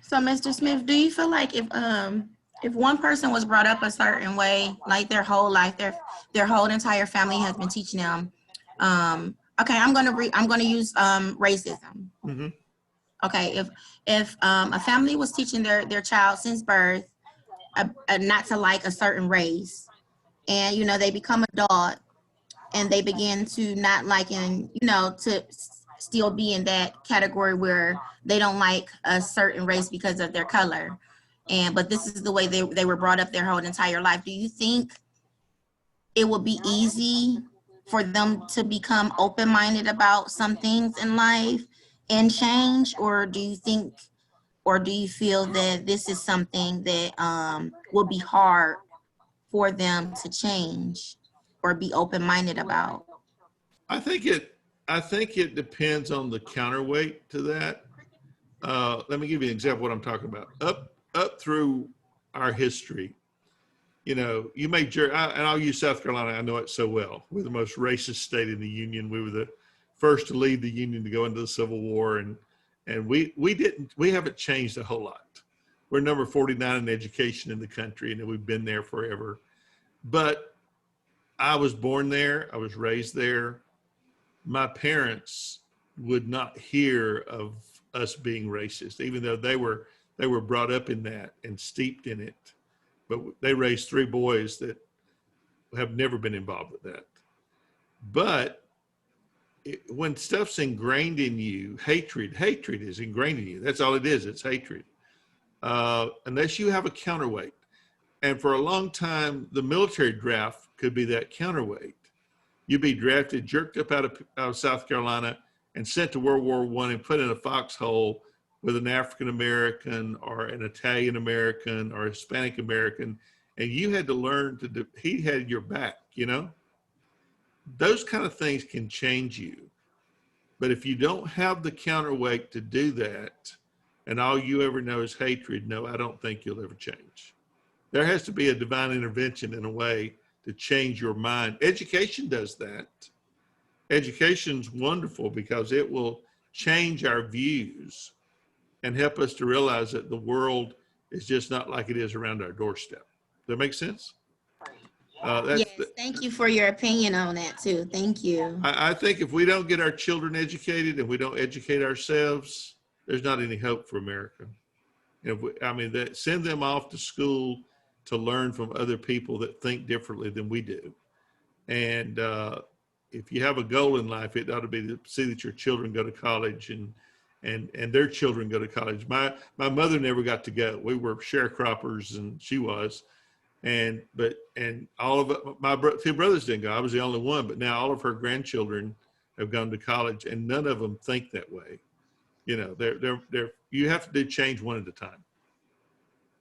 Speaker 2: So, Mr. Smith, do you feel like if one person was brought up a certain way, like their whole life, their whole entire family has been teaching them, okay, I'm gonna use racism.
Speaker 1: Mm-hmm.
Speaker 2: Okay, if a family was teaching their child since birth not to like a certain race, and you know they become adult and they begin to not like, and you know, to still be in that category where they don't like a certain race because of their color, and but this is the way they were brought up their whole entire life. Do you think it would be easy for them to become open-minded about some things in life and change, or do you think, or do you feel that this is something that will be hard for them to change or be open-minded about?
Speaker 1: I think it depends on the counterweight to that. Let me give you an example of what I'm talking about. Up through our history, you know, you may, and I'll use South Carolina. I know it so well. We're the most racist state in the union. We were the first to lead the union to go into the Civil War, and we haven't changed a whole lot. We're number 49 in education in the country, and we've been there forever. But I was born there. I was raised there. My parents would not hear of us being racist, even though they were brought up in that and steeped in it. But they raised 3 boys that have never been involved with that. But when stuff's ingrained in you, hatred is ingrained in you. That's all it is. It's hatred. Unless you have a counterweight. And for a long time, the military draft could be that counterweight. You'd be drafted, jerked up out of South Carolina and sent to World War I and put in a foxhole with an African American or an Italian American or Hispanic American, and you had to learn he had your back, you know? Those kind of things can change you. But if you don't have the counterweight to do that, and all you ever know is hatred, no, I don't think you'll ever change. There has to be a divine intervention in a way to change your mind. Education does that. Education's wonderful because it will change our views and help us to realize that the world is just not like it is around our doorstep. Does that make sense?
Speaker 2: Yes, thank you for your opinion on that too. Thank you.
Speaker 1: I think if we don't get our children educated and we don't educate ourselves, there's not any hope for America. Send them off to school to learn from other people that think differently than we do. And if you have a goal in life, it ought to be to see that your children go to college and their children go to college. My mother never got to go. We were sharecroppers, and she was. And all of it, my 2 brothers didn't go. I was the only one, but now all of her grandchildren have gone to college, and none of them think that way. You know, you have to do change one at a time.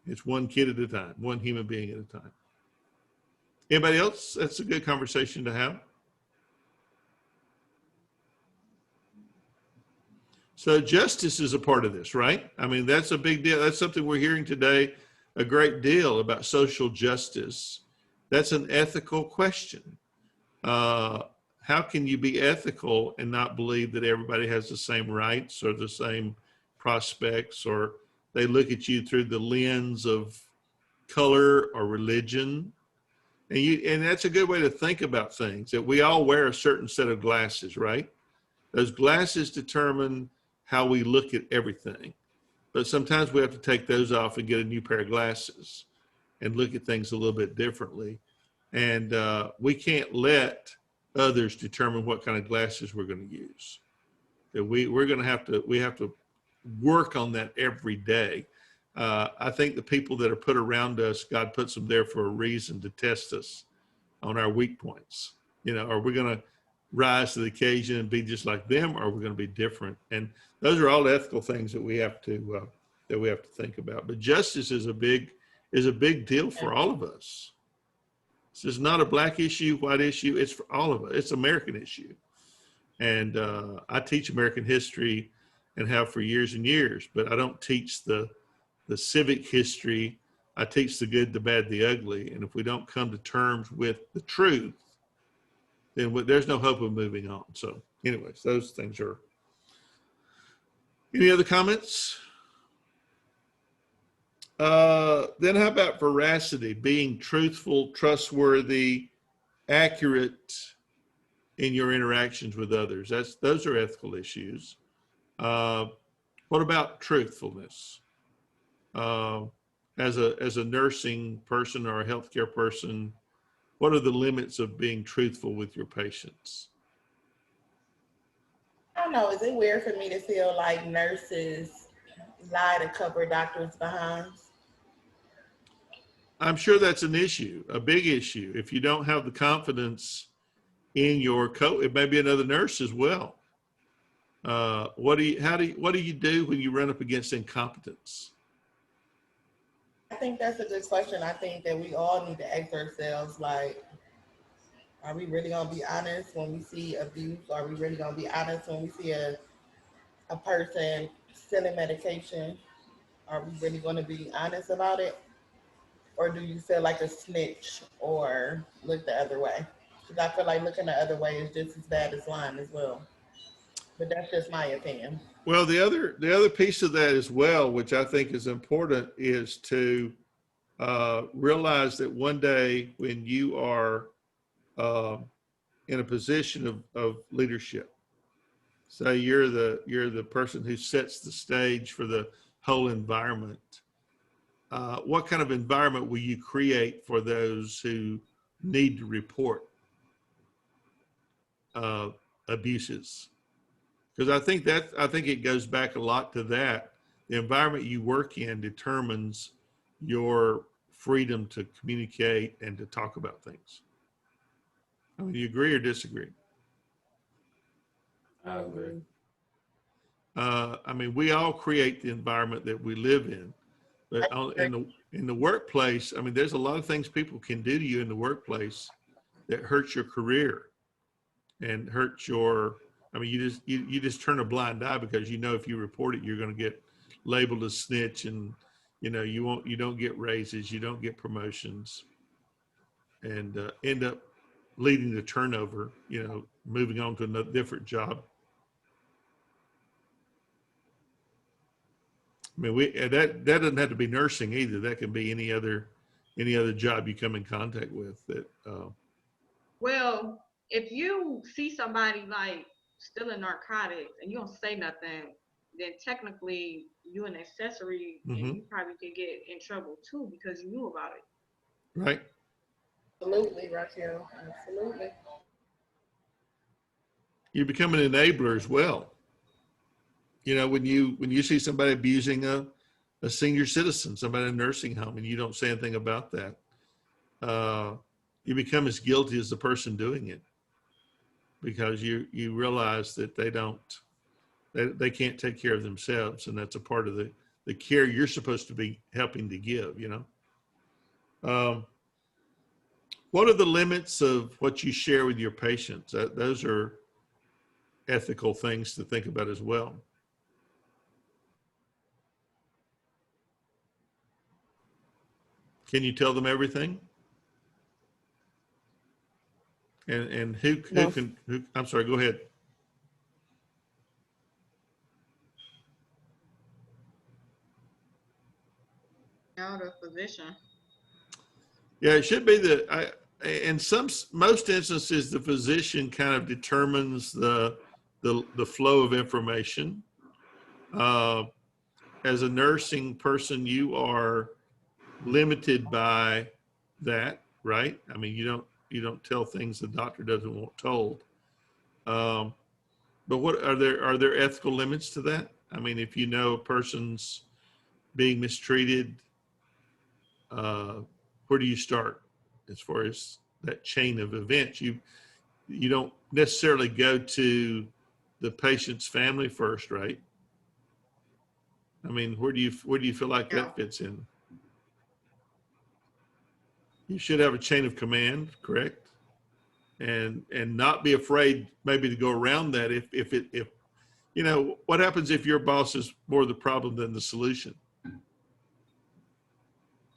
Speaker 1: It's one kid at a time, one human being at a time. Anybody else? That's a good conversation to have. So justice is a part of this, right? I mean, that's a big deal. That's something we're hearing today a great deal about, social justice. That's an ethical question. How can you be ethical and not believe that everybody has the same rights or the same prospects, or they look at you through the lens of color or religion? And that's a good way to think about things, that we all wear a certain set of glasses, right? Those glasses determine how we look at everything. But sometimes we have to take those off and get a new pair of glasses and look at things a little bit differently. And we can't let others determine what kind of glasses we're going to use. That we have to work on that every day. I think the people that are put around us, God puts them there for a reason, to test us on our weak points. You know, are we going to rise to the occasion and be just like them, or are we going to be different? And those are all ethical things that we have to think about. But justice is a big deal for all of us. This is not a black issue, white issue. It's for all of us. It's an American issue. And I teach American history and have for years and years, but I don't teach the civic history. I teach the good, the bad, the ugly. And if we don't come to terms with the truth, then there's no hope of moving on. So anyways, those things are. Any other comments? Then how about veracity, being truthful, trustworthy, accurate in your interactions with others? Those are ethical issues. What about truthfulness? as a nursing person or a healthcare person, what are the limits of being truthful with your patients?
Speaker 6: I don't know. Is it weird for me to feel like nurses lie to cover doctors' behinds?
Speaker 1: I'm sure that's an issue, a big issue. If you don't have the confidence in your it may be another nurse as well. What do you do when you run up against incompetence?
Speaker 6: I think that's a good question. I think that we all need to ask ourselves, like, are we really gonna be honest when we see abuse? Are we really gonna be honest when we see a person selling medication? Are we really gonna be honest about it? Or do you feel like a snitch or look the other way? Because I feel like looking the other way is just as bad as lying as well. But that's just my opinion.
Speaker 1: Well, the other piece of that as well, which I think is important, is to realize that one day when you are in a position of leadership, say you're the person who sets the stage for the whole environment. What kind of environment will you create for those who need to report abuses? Because I think it goes back a lot to that. The environment you work in determines your freedom to communicate and to talk about things. I mean, do you agree or disagree?
Speaker 8: I agree.
Speaker 1: I mean, we all create the environment that we live in, but in the workplace, I mean, there's a lot of things people can do to you in the workplace that hurts your career and hurts your. I mean, you just turn a blind eye because you know if you report it, you're going to get labeled a snitch, and you know you don't get raises, you don't get promotions, and end up leading to turnover. You know, moving on to another different job. I mean, that doesn't have to be nursing either. That can be any other job you come in contact with. That
Speaker 3: Well, if you see somebody like stealing narcotics and you don't say nothing, then technically you an accessory and you probably could get in trouble too because you knew about it.
Speaker 1: right.
Speaker 6: Absolutely, Raquel. Absolutely.
Speaker 1: You become an enabler as well. You know, when you see somebody abusing a senior citizen, somebody in a nursing home, and you don't say anything about that, you become as guilty as the person doing it because you realize that they can't take care of themselves, and that's a part of the care you're supposed to be helping to give. You know, what are the limits of what you share with your patients? Those are ethical things to think about as well. Can you tell them everything? And who
Speaker 4: No.
Speaker 1: can, I'm sorry, go ahead.
Speaker 3: Now the physician.
Speaker 1: Yeah, it should be in most instances, the physician kind of determines the flow of information. As a nursing person, you are limited by that, right? I mean, you don't tell things the doctor doesn't want told. But what are there ethical limits to that? I mean, if you know a person's being mistreated, where do you start as far as that chain of events? You don't necessarily go to the patient's family first, right? I mean, where do you feel like that fits in? You should have a chain of command, correct? And not be afraid maybe to go around that if you know, what happens if your boss is more the problem than the solution?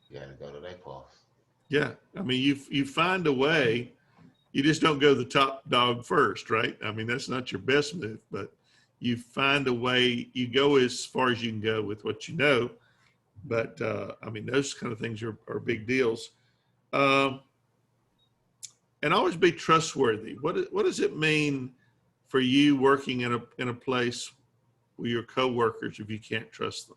Speaker 5: You gotta go to their boss.
Speaker 1: Yeah, I mean, you find a way. You just don't go the top dog first, right? I mean, that's not your best move, but you find a way. You go as far as you can go with what you know. But I mean, those kind of things are big deals. And always be trustworthy. What does it mean for you working in a place with your coworkers if you can't trust them?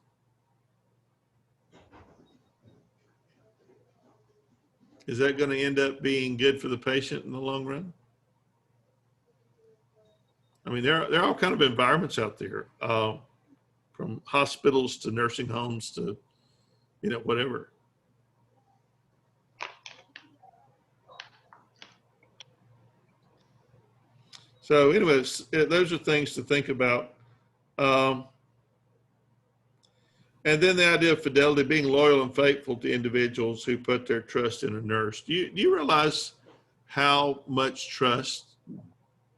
Speaker 1: Is that going to end up being good for the patient in the long run? I mean, there are all kind of environments out there, from hospitals to nursing homes to, whatever. So anyways, those are things to think about. And then the idea of fidelity, being loyal and faithful to individuals who put their trust in a nurse. Do you realize how much trust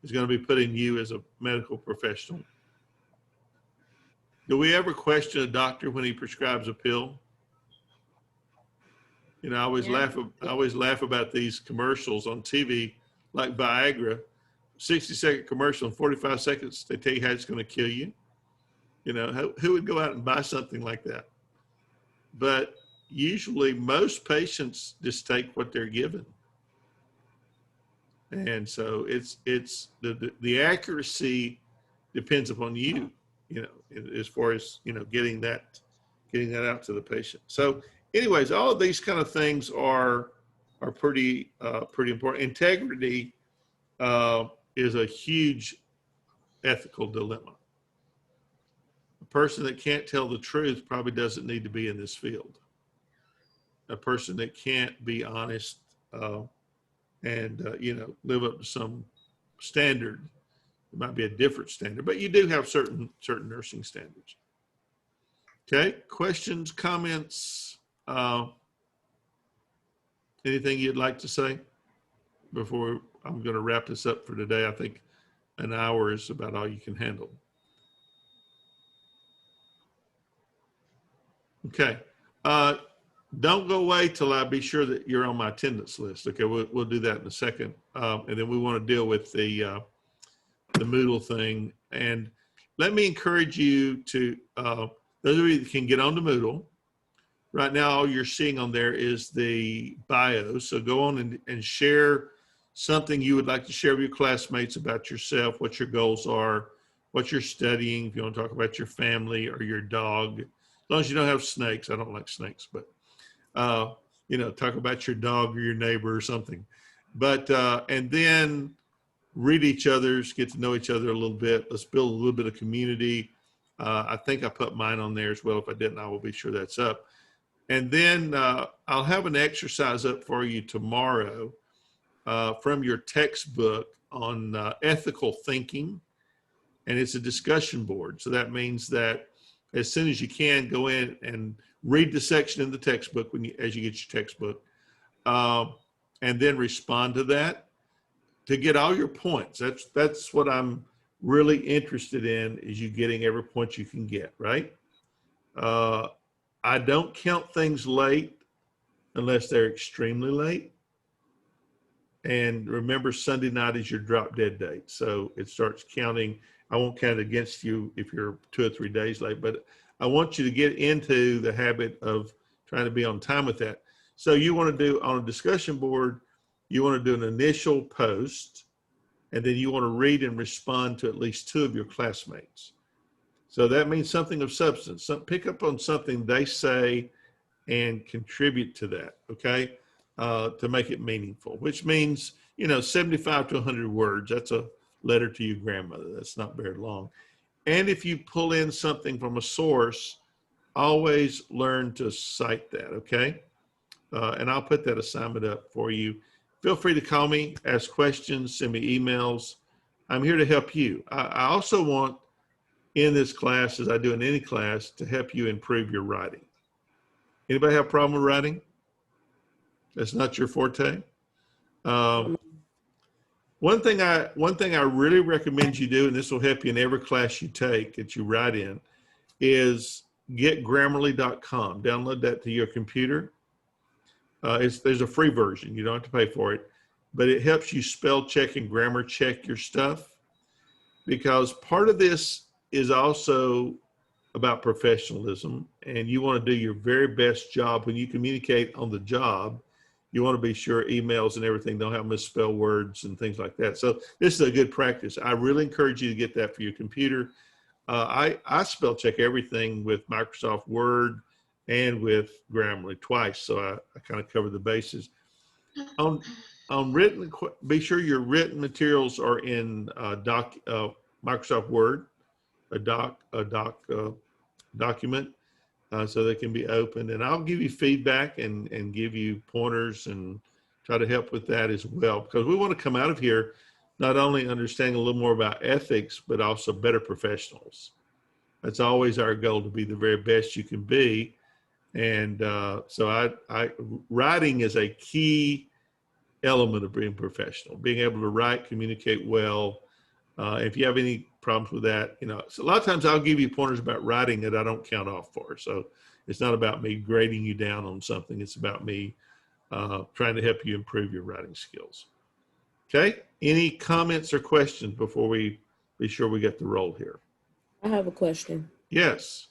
Speaker 1: is going to be put in you as a medical professional? Do we ever question a doctor when he prescribes a pill? I always laugh about these commercials on TV, like Viagra, 60-second commercial in 45 seconds. They tell you how it's going to kill you. Who would go out and buy something like that? But usually most patients just take what they're given. And so it's the accuracy depends upon you, as far as, getting that out to the patient. So anyways, all of these kind of things are pretty important. Integrity is a huge ethical dilemma. A person that can't tell the truth probably doesn't need to be in this field. A person that can't be honest and live up to some standard, it might be a different standard, but you do have certain nursing standards. Okay, questions, comments, anything you'd like to say before I'm going to wrap this up for today? I think an hour is about all you can handle. Okay. Don't go away till I be sure that you're on my attendance list. Okay, we'll do that in a second. And then we want to deal with the Moodle thing. And let me encourage you to, those of you that can get on to Moodle, right now all you're seeing on there is the bio. So go on and share something you would like to share with your classmates about yourself, what your goals are, what you're studying, if you want to talk about your family or your dog. As long as you don't have snakes. I don't like snakes, but talk about your dog or your neighbor or something. But and then read each other's, get to know each other a little bit. Let's build a little bit of community. I think I put mine on there as well. If I didn't, I will be sure that's up. And then I'll have an exercise up for you tomorrow from your textbook on ethical thinking. And it's a discussion board. So that means that as soon as you can, go in and read the section in the textbook as you get your textbook, and then respond to that to get all your points. That's what I'm really interested in, is you getting every point you can get, right? I don't count things late unless they're extremely late. And remember, Sunday night is your drop dead date. So it starts counting. I won't count it against you if you're 2 or 3 days late, but I want you to get into the habit of trying to be on time with that. So you want to do on a discussion board, you want to do an initial post, and then you want to read and respond to at least 2 of your classmates. So that means something of substance. Pick up on something they say and contribute to that, okay, to make it meaningful, which means, 75 to 100 words. That's a letter to your grandmother. That's not very long. And if you pull in something from a source, always learn to cite that, okay? And I'll put that assignment up for you. Feel free to call me, ask questions, send me emails. I'm here to help you. I also want in this class, as I do in any class, to help you improve your writing. Anybody have a problem with writing? That's not your forte? One thing I really recommend you do, and this will help you in every class you take that you write in, is get Grammarly.com. Download that to your computer. There's a free version. You don't have to pay for it, but it helps you spell check and grammar check your stuff, because part of this is also about professionalism, and you want to do your very best job when you communicate on the job. You want to be sure emails and everything don't have misspelled words and things like that. So this is a good practice. I really encourage you to get that for your computer. I spell check everything with Microsoft Word and with Grammarly twice. So I kind of cover the bases. on written, be sure your written materials are in Microsoft Word, a document, so they can be opened. And I'll give you feedback and give you pointers and try to help with that as well, because we want to come out of here not only understanding a little more about ethics, but also better professionals. That's always our goal, to be the very best you can be. And so writing is a key element of being professional, being able to write, communicate well. If you have any problems with that, so a lot of times I'll give you pointers about writing that I don't count off for. So it's not about me grading you down on something. It's about me trying to help you improve your writing skills. Okay. Any comments or questions before we be sure we get the roll here?
Speaker 4: I have a question.
Speaker 1: Yes.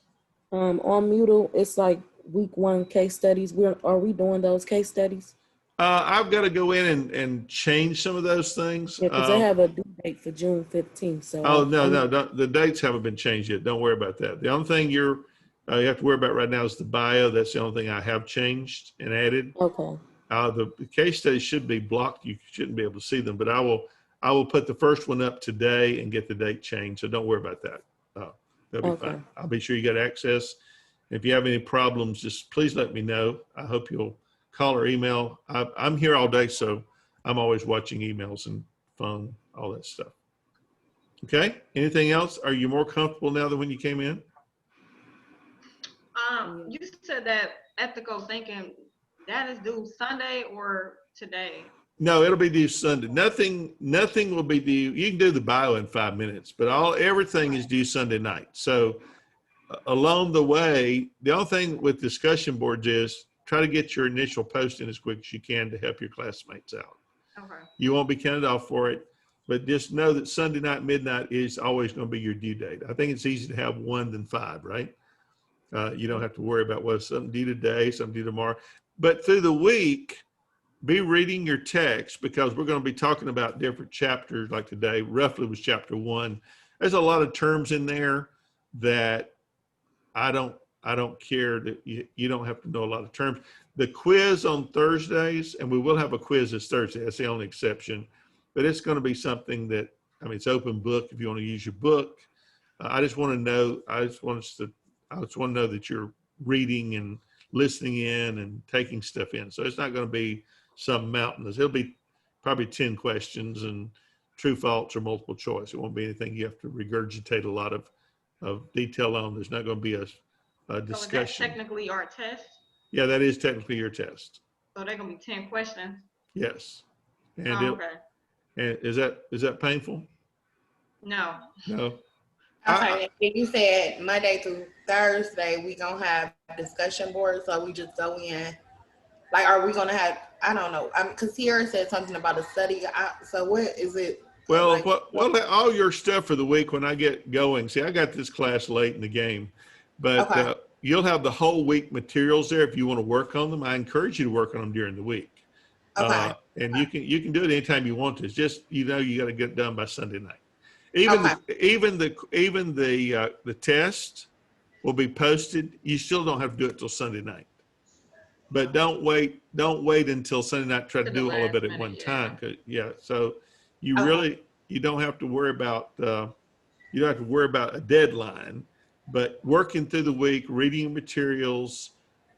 Speaker 4: On Moodle, it's like week 1 case studies. Are we doing those case studies?
Speaker 1: I've got to go in and change some of those things.
Speaker 4: Yeah, because they have a due date for June 15th. So
Speaker 1: no, the dates haven't been changed yet. Don't worry about that. The only thing you have to worry about right now is the bio. That's the only thing I have changed and added.
Speaker 4: Okay.
Speaker 1: The case studies should be blocked. You shouldn't be able to see them, but I will put the first one up today and get the date changed. So don't worry about that. That'll be fine. I'll be sure you get access. If you have any problems, just please let me know. I hope you'll call or email. I'm here all day, so I'm always watching emails and phone, all that stuff. Okay. Anything else? Are you more comfortable now than when you came in?
Speaker 3: You said that ethical thinking, that is due Sunday or today?
Speaker 1: No, it'll be due Sunday. Nothing will be due. You can do the bio in 5 minutes, but everything is due Sunday night. So along the way, the only thing with discussion boards is try to get your initial posting as quick as you can to help your classmates out.
Speaker 3: Okay.
Speaker 1: You won't be counted off for it, but just know that Sunday night, midnight is always going to be your due date. I think it's easy to have 1 than 5, right? You don't have to worry about what's something due today, something due tomorrow. But through the week, be reading your text, because we're going to be talking about different chapters. Like today, roughly was chapter 1. There's a lot of terms in there that I don't care that you don't have to know a lot of terms. The quiz on Thursdays, and we will have a quiz this Thursday. That's the only exception, but it's going to be something that, it's open book if you want to use your book. I just want to know that you're reading and listening in and taking stuff in. So it's not going to be some mountainous. It'll be probably 10 questions and true, false, or multiple choice. It won't be anything you have to regurgitate a lot of detail on. There's not going to be a discussion.
Speaker 3: So is that technically our test?
Speaker 1: Yeah, that is technically your test.
Speaker 3: So they're going to be 10 questions?
Speaker 1: Yes. And
Speaker 3: okay.
Speaker 1: And is that painful?
Speaker 3: No.
Speaker 1: No.
Speaker 6: Okay, you said Monday through Thursday we gonna have discussion boards, so we just go in. Like, are we gonna have? I don't know. Because Sierra said something about a study. So what is it?
Speaker 1: Well,
Speaker 6: like,
Speaker 1: all your stuff for the week when I get going. See, I got this class late in the game, but
Speaker 6: Okay.
Speaker 1: You'll have the whole week materials there if you want to work on them. I encourage you to work on them during the week.
Speaker 6: Okay.
Speaker 1: And you can do it anytime you want to. It's just you got to get it done by Sunday night. Even the test will be posted. You still don't have to do it till Sunday night. But don't wait until Sunday night to try to
Speaker 3: To the
Speaker 1: do all of it
Speaker 3: last
Speaker 1: at one
Speaker 3: minute,
Speaker 1: time. So you
Speaker 6: Okay.
Speaker 1: really you don't have to worry about a deadline. But working through the week, reading materials,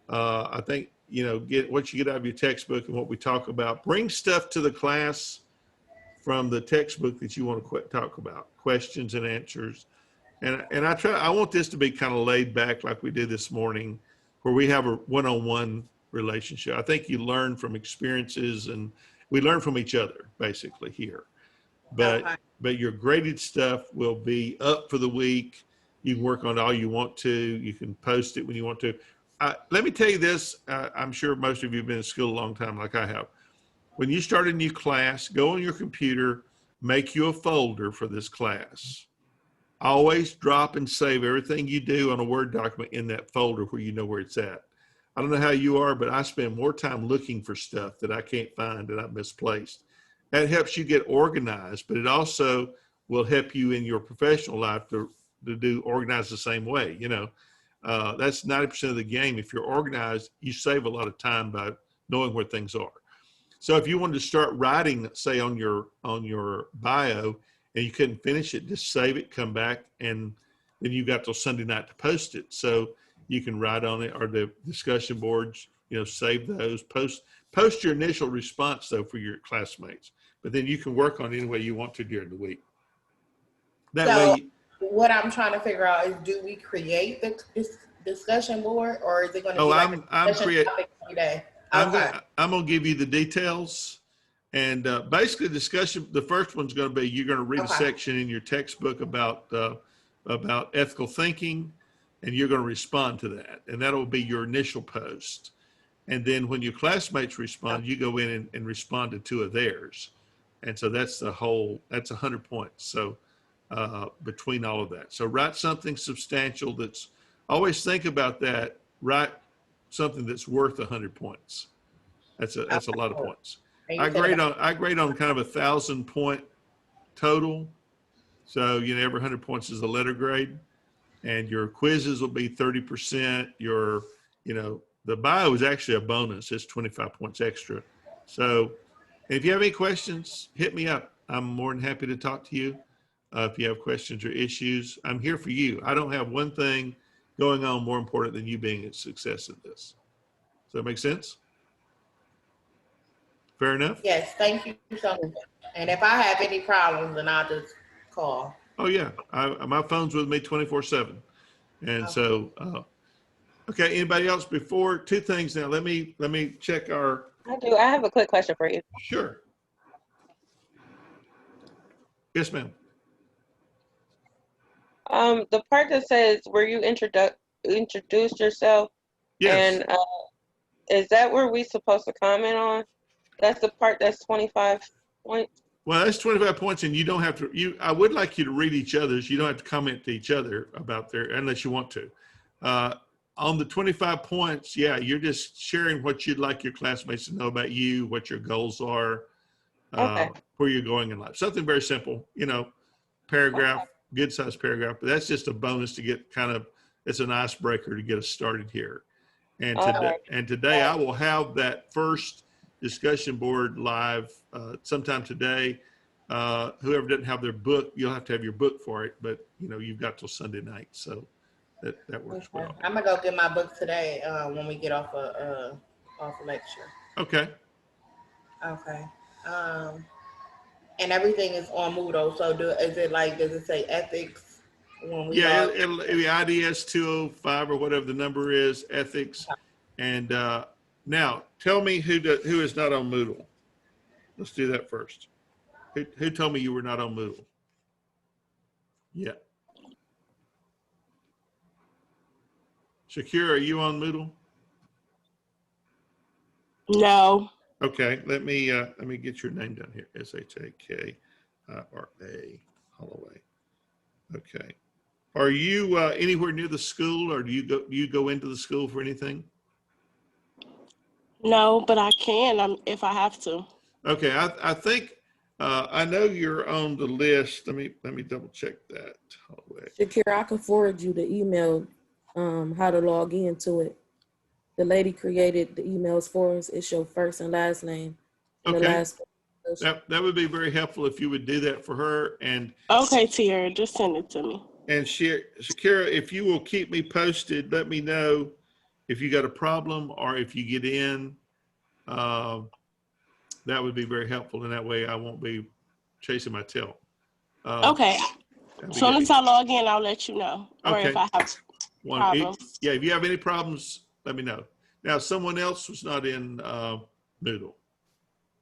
Speaker 1: I think get what you get out of your textbook and what we talk about. Bring stuff to the class from the textbook that you want to talk about, questions and answers. And I want this to be kind of laid back like we did this morning, where we have a one-on-one relationship. I think you learn from experiences, and we learn from each other basically here. But your graded stuff will be up for the week. You can work on it all you want to. You can post it when you want to. Let me tell you this. I'm sure most of you have been in school a long time like I have. When you start a new class, go on your computer, make you a folder for this class. Always drop and save everything you do on a Word document in that folder where you know where it's at. I don't know how you are, but I spend more time looking for stuff that I can't find and I've misplaced. That helps you get organized, but it also will help you in your professional life to do organize the same way. That's 90% of the game. If you're organized, you save a lot of time by knowing where things are. So if you wanted to start writing, say on your bio, and you couldn't finish it, just save it, come back, and then you got till Sunday night to post it. So you can write on it, or the discussion boards, save those, post your initial response though for your classmates, but then you can work on it any way you want to during the week. That
Speaker 6: So
Speaker 1: way.
Speaker 6: what I'm trying to figure out is, do we create this discussion board, or is it going to be like a discussion topic every day? Okay.
Speaker 1: I'm going to give you the details. And basically discussion, the first one's going to be, you're going to read a section in your textbook about ethical thinking, and you're going to respond to that. And that'll be your initial post. And then when your classmates respond, you go in and respond to 2 of theirs. And so that's 100 points. So between all of that. So write something substantial always think about that. Write something that's worth 100 points. That's a lot of points. I grade on kind of 1,000 point total. So, every 100 points is a letter grade, and your quizzes will be 30%. The bio is actually a bonus. It's 25 points extra. So if you have any questions, hit me up. I'm more than happy to talk to you. If you have questions or issues, I'm here for you. I don't have one thing going on more important than you being a success at this. Does that make sense? Fair enough?
Speaker 6: Yes, thank you so much. And if I have any problems, then I'll just call.
Speaker 1: Oh yeah, my phone's with me 24/7. And so, okay, anybody else before? 2 things now. Let me check our.
Speaker 7: I do. I have a quick question for you.
Speaker 1: Sure. Yes, ma'am.
Speaker 7: The part that says where you introduced yourself,
Speaker 1: Yes.
Speaker 7: and is that where we supposed to comment on? That's the part that's 25 points.
Speaker 1: Well, that's 25 points, and you don't have to. I would like you to read each other's. You don't have to comment to each other about unless you want to. On the 25 points, yeah, you're just sharing what you'd like your classmates to know about you, what your goals are, where you're going in life. Something very simple, paragraph, good sized paragraph. But that's just a bonus to get it's an icebreaker to get us started here. And today I will have that first discussion board live sometime today. Whoever doesn't have their book, you'll have to have your book for it, but you've got till Sunday night, so that works well.
Speaker 6: I'm gonna go get my book today when we get off lecture.
Speaker 1: Okay.
Speaker 6: And everything is on Moodle. So does it say ethics when we?
Speaker 1: Yeah, it'll be IDS 205 or whatever the number is, ethics. And now tell me who is not on Moodle. Let's do that first. Who told me you were not on Moodle? Yeah. Shakira, are you on Moodle?
Speaker 8: No.
Speaker 1: Okay, let me get your name down here. SHAKIRA Holloway. Okay. Are you anywhere near the school, or do you go into the school for anything?
Speaker 8: No, but I can if I have to.
Speaker 1: Okay, I think I know you're on the list. Let me double check that. Holloway.
Speaker 4: Shakira, I can forward you the email, how to log into it. The lady created the emails for us. It's your first and last name. And
Speaker 1: Okay. That would be very helpful if you would do that for her. And
Speaker 8: okay, Tiara, just send it to me.
Speaker 1: And Shakira, if you will keep me posted, let me know if you got a problem or if you get in. That would be very helpful, and that way I won't be chasing my tail.
Speaker 8: Okay. As soon as I log in, I'll let you know. Or if I have problems.
Speaker 1: Yeah, if you have any problems, let me know. Now, someone else was not in Moodle.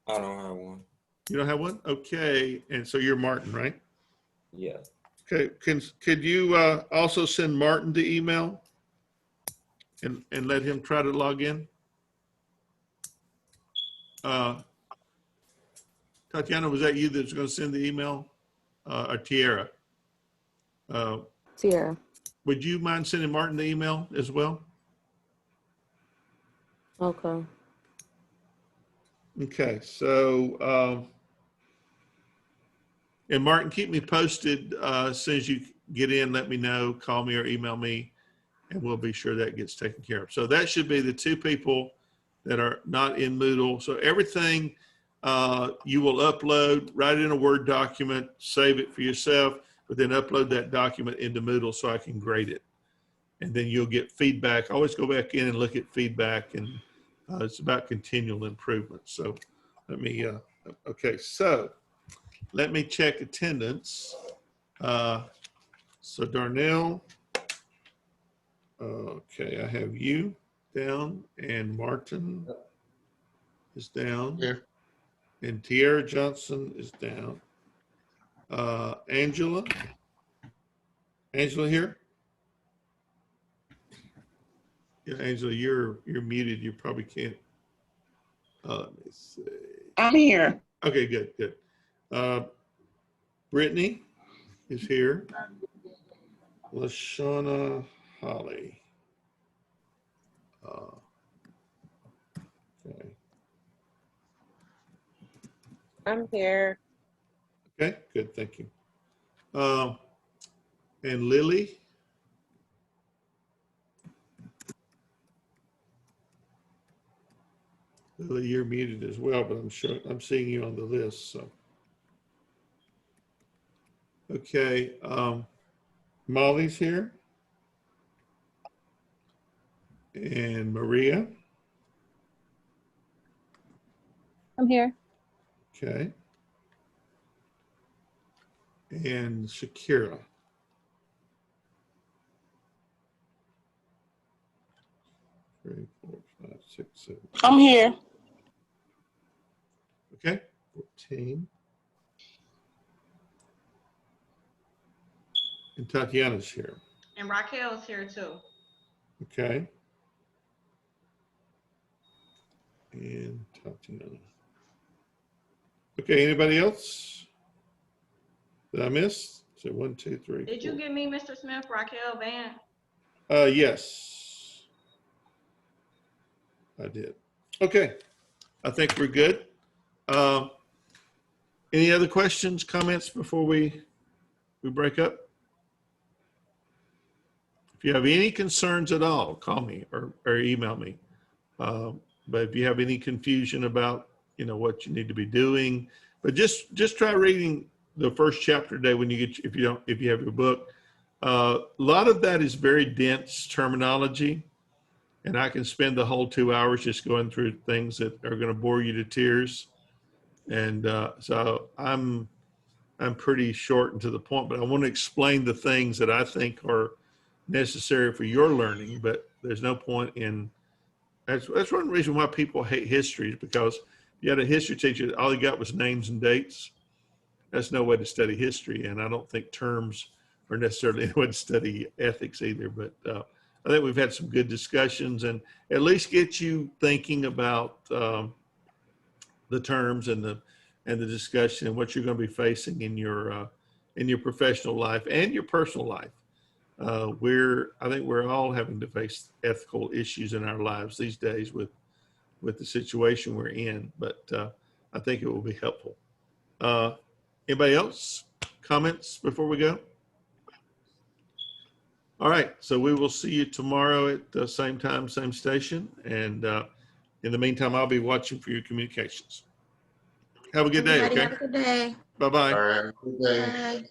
Speaker 9: I don't have one.
Speaker 1: You don't have one? Okay. And so you're Martin, right?
Speaker 9: Yeah.
Speaker 1: Okay. Could you also send Martin the email and let him try to log in? Tatiana, was that you that's going to send the email? Or Tiara?
Speaker 2: Tiara.
Speaker 1: Would you mind sending Martin the email as well?
Speaker 4: Okay.
Speaker 1: Okay, so, and Martin, keep me posted as soon as you get in, let me know, call me or email me, and we'll be sure that gets taken care of. So that should be the 2 people that are not in Moodle. So everything you will upload, write it in a Word document, save it for yourself, but then upload that document into Moodle so I can grade it. And then you'll get feedback. I always go back in and look at feedback, and it's about continual improvement. So let me, okay, so let me check attendance. So Darnell, okay, I have you down, and Martin is down.
Speaker 5: Here.
Speaker 1: And Tiara Johnson is down. Angela here? Yeah, Angela, you're muted. You probably can't. Let me see.
Speaker 8: I'm here.
Speaker 1: Okay, good. Brittany is here. LaShawna Holly. Okay.
Speaker 7: I'm here.
Speaker 1: Okay, good, thank you. And Lily? Lily, you're muted as well, but I'm seeing you on the list, so. Okay, Molly's here. And Maria?
Speaker 10: I'm here.
Speaker 1: Okay. And Shakira. 3, 4, 5, 6, 7.
Speaker 8: I'm here.
Speaker 1: Okay, 14. And Tatiana's here.
Speaker 3: And Raquel's here too.
Speaker 1: Okay. And Tatiana. Okay, anybody else that I missed? So 1, 2, 3.
Speaker 3: Did you
Speaker 1: 4.
Speaker 3: give me Mr. Smith, Raquel, Van?
Speaker 1: Yes, I did. Okay, I think we're good. Any other questions, comments before we break up? If you have any concerns at all, call me or email me. But if you have any confusion about, what you need to be doing, but just try reading the first chapter today when you get, if you have your book. A lot of that is very dense terminology, and I can spend the whole 2 hours just going through things that are going to bore you to tears. And so I'm pretty short and to the point, but I want to explain the things that I think are necessary for your learning. But there's no point in, that's one reason why people hate history, is because you had a history teacher, all he got was names and dates. That's no way to study history. And I don't think terms are necessarily any way to study ethics either. But I think we've had some good discussions, and at least get you thinking about the terms and the discussion and what you're going to be facing in your professional life and your personal life. I think we're all having to face ethical issues in our lives these days with the situation we're in, but I think it will be helpful. Anybody else? Comments before we go? All right, so we will see you tomorrow at the same time, same station. And in the meantime, I'll be watching for your communications. Have a good day,
Speaker 2: Everybody
Speaker 1: okay?
Speaker 2: have a good day.
Speaker 1: Bye-bye.
Speaker 5: All right. Good day.
Speaker 2: Bye.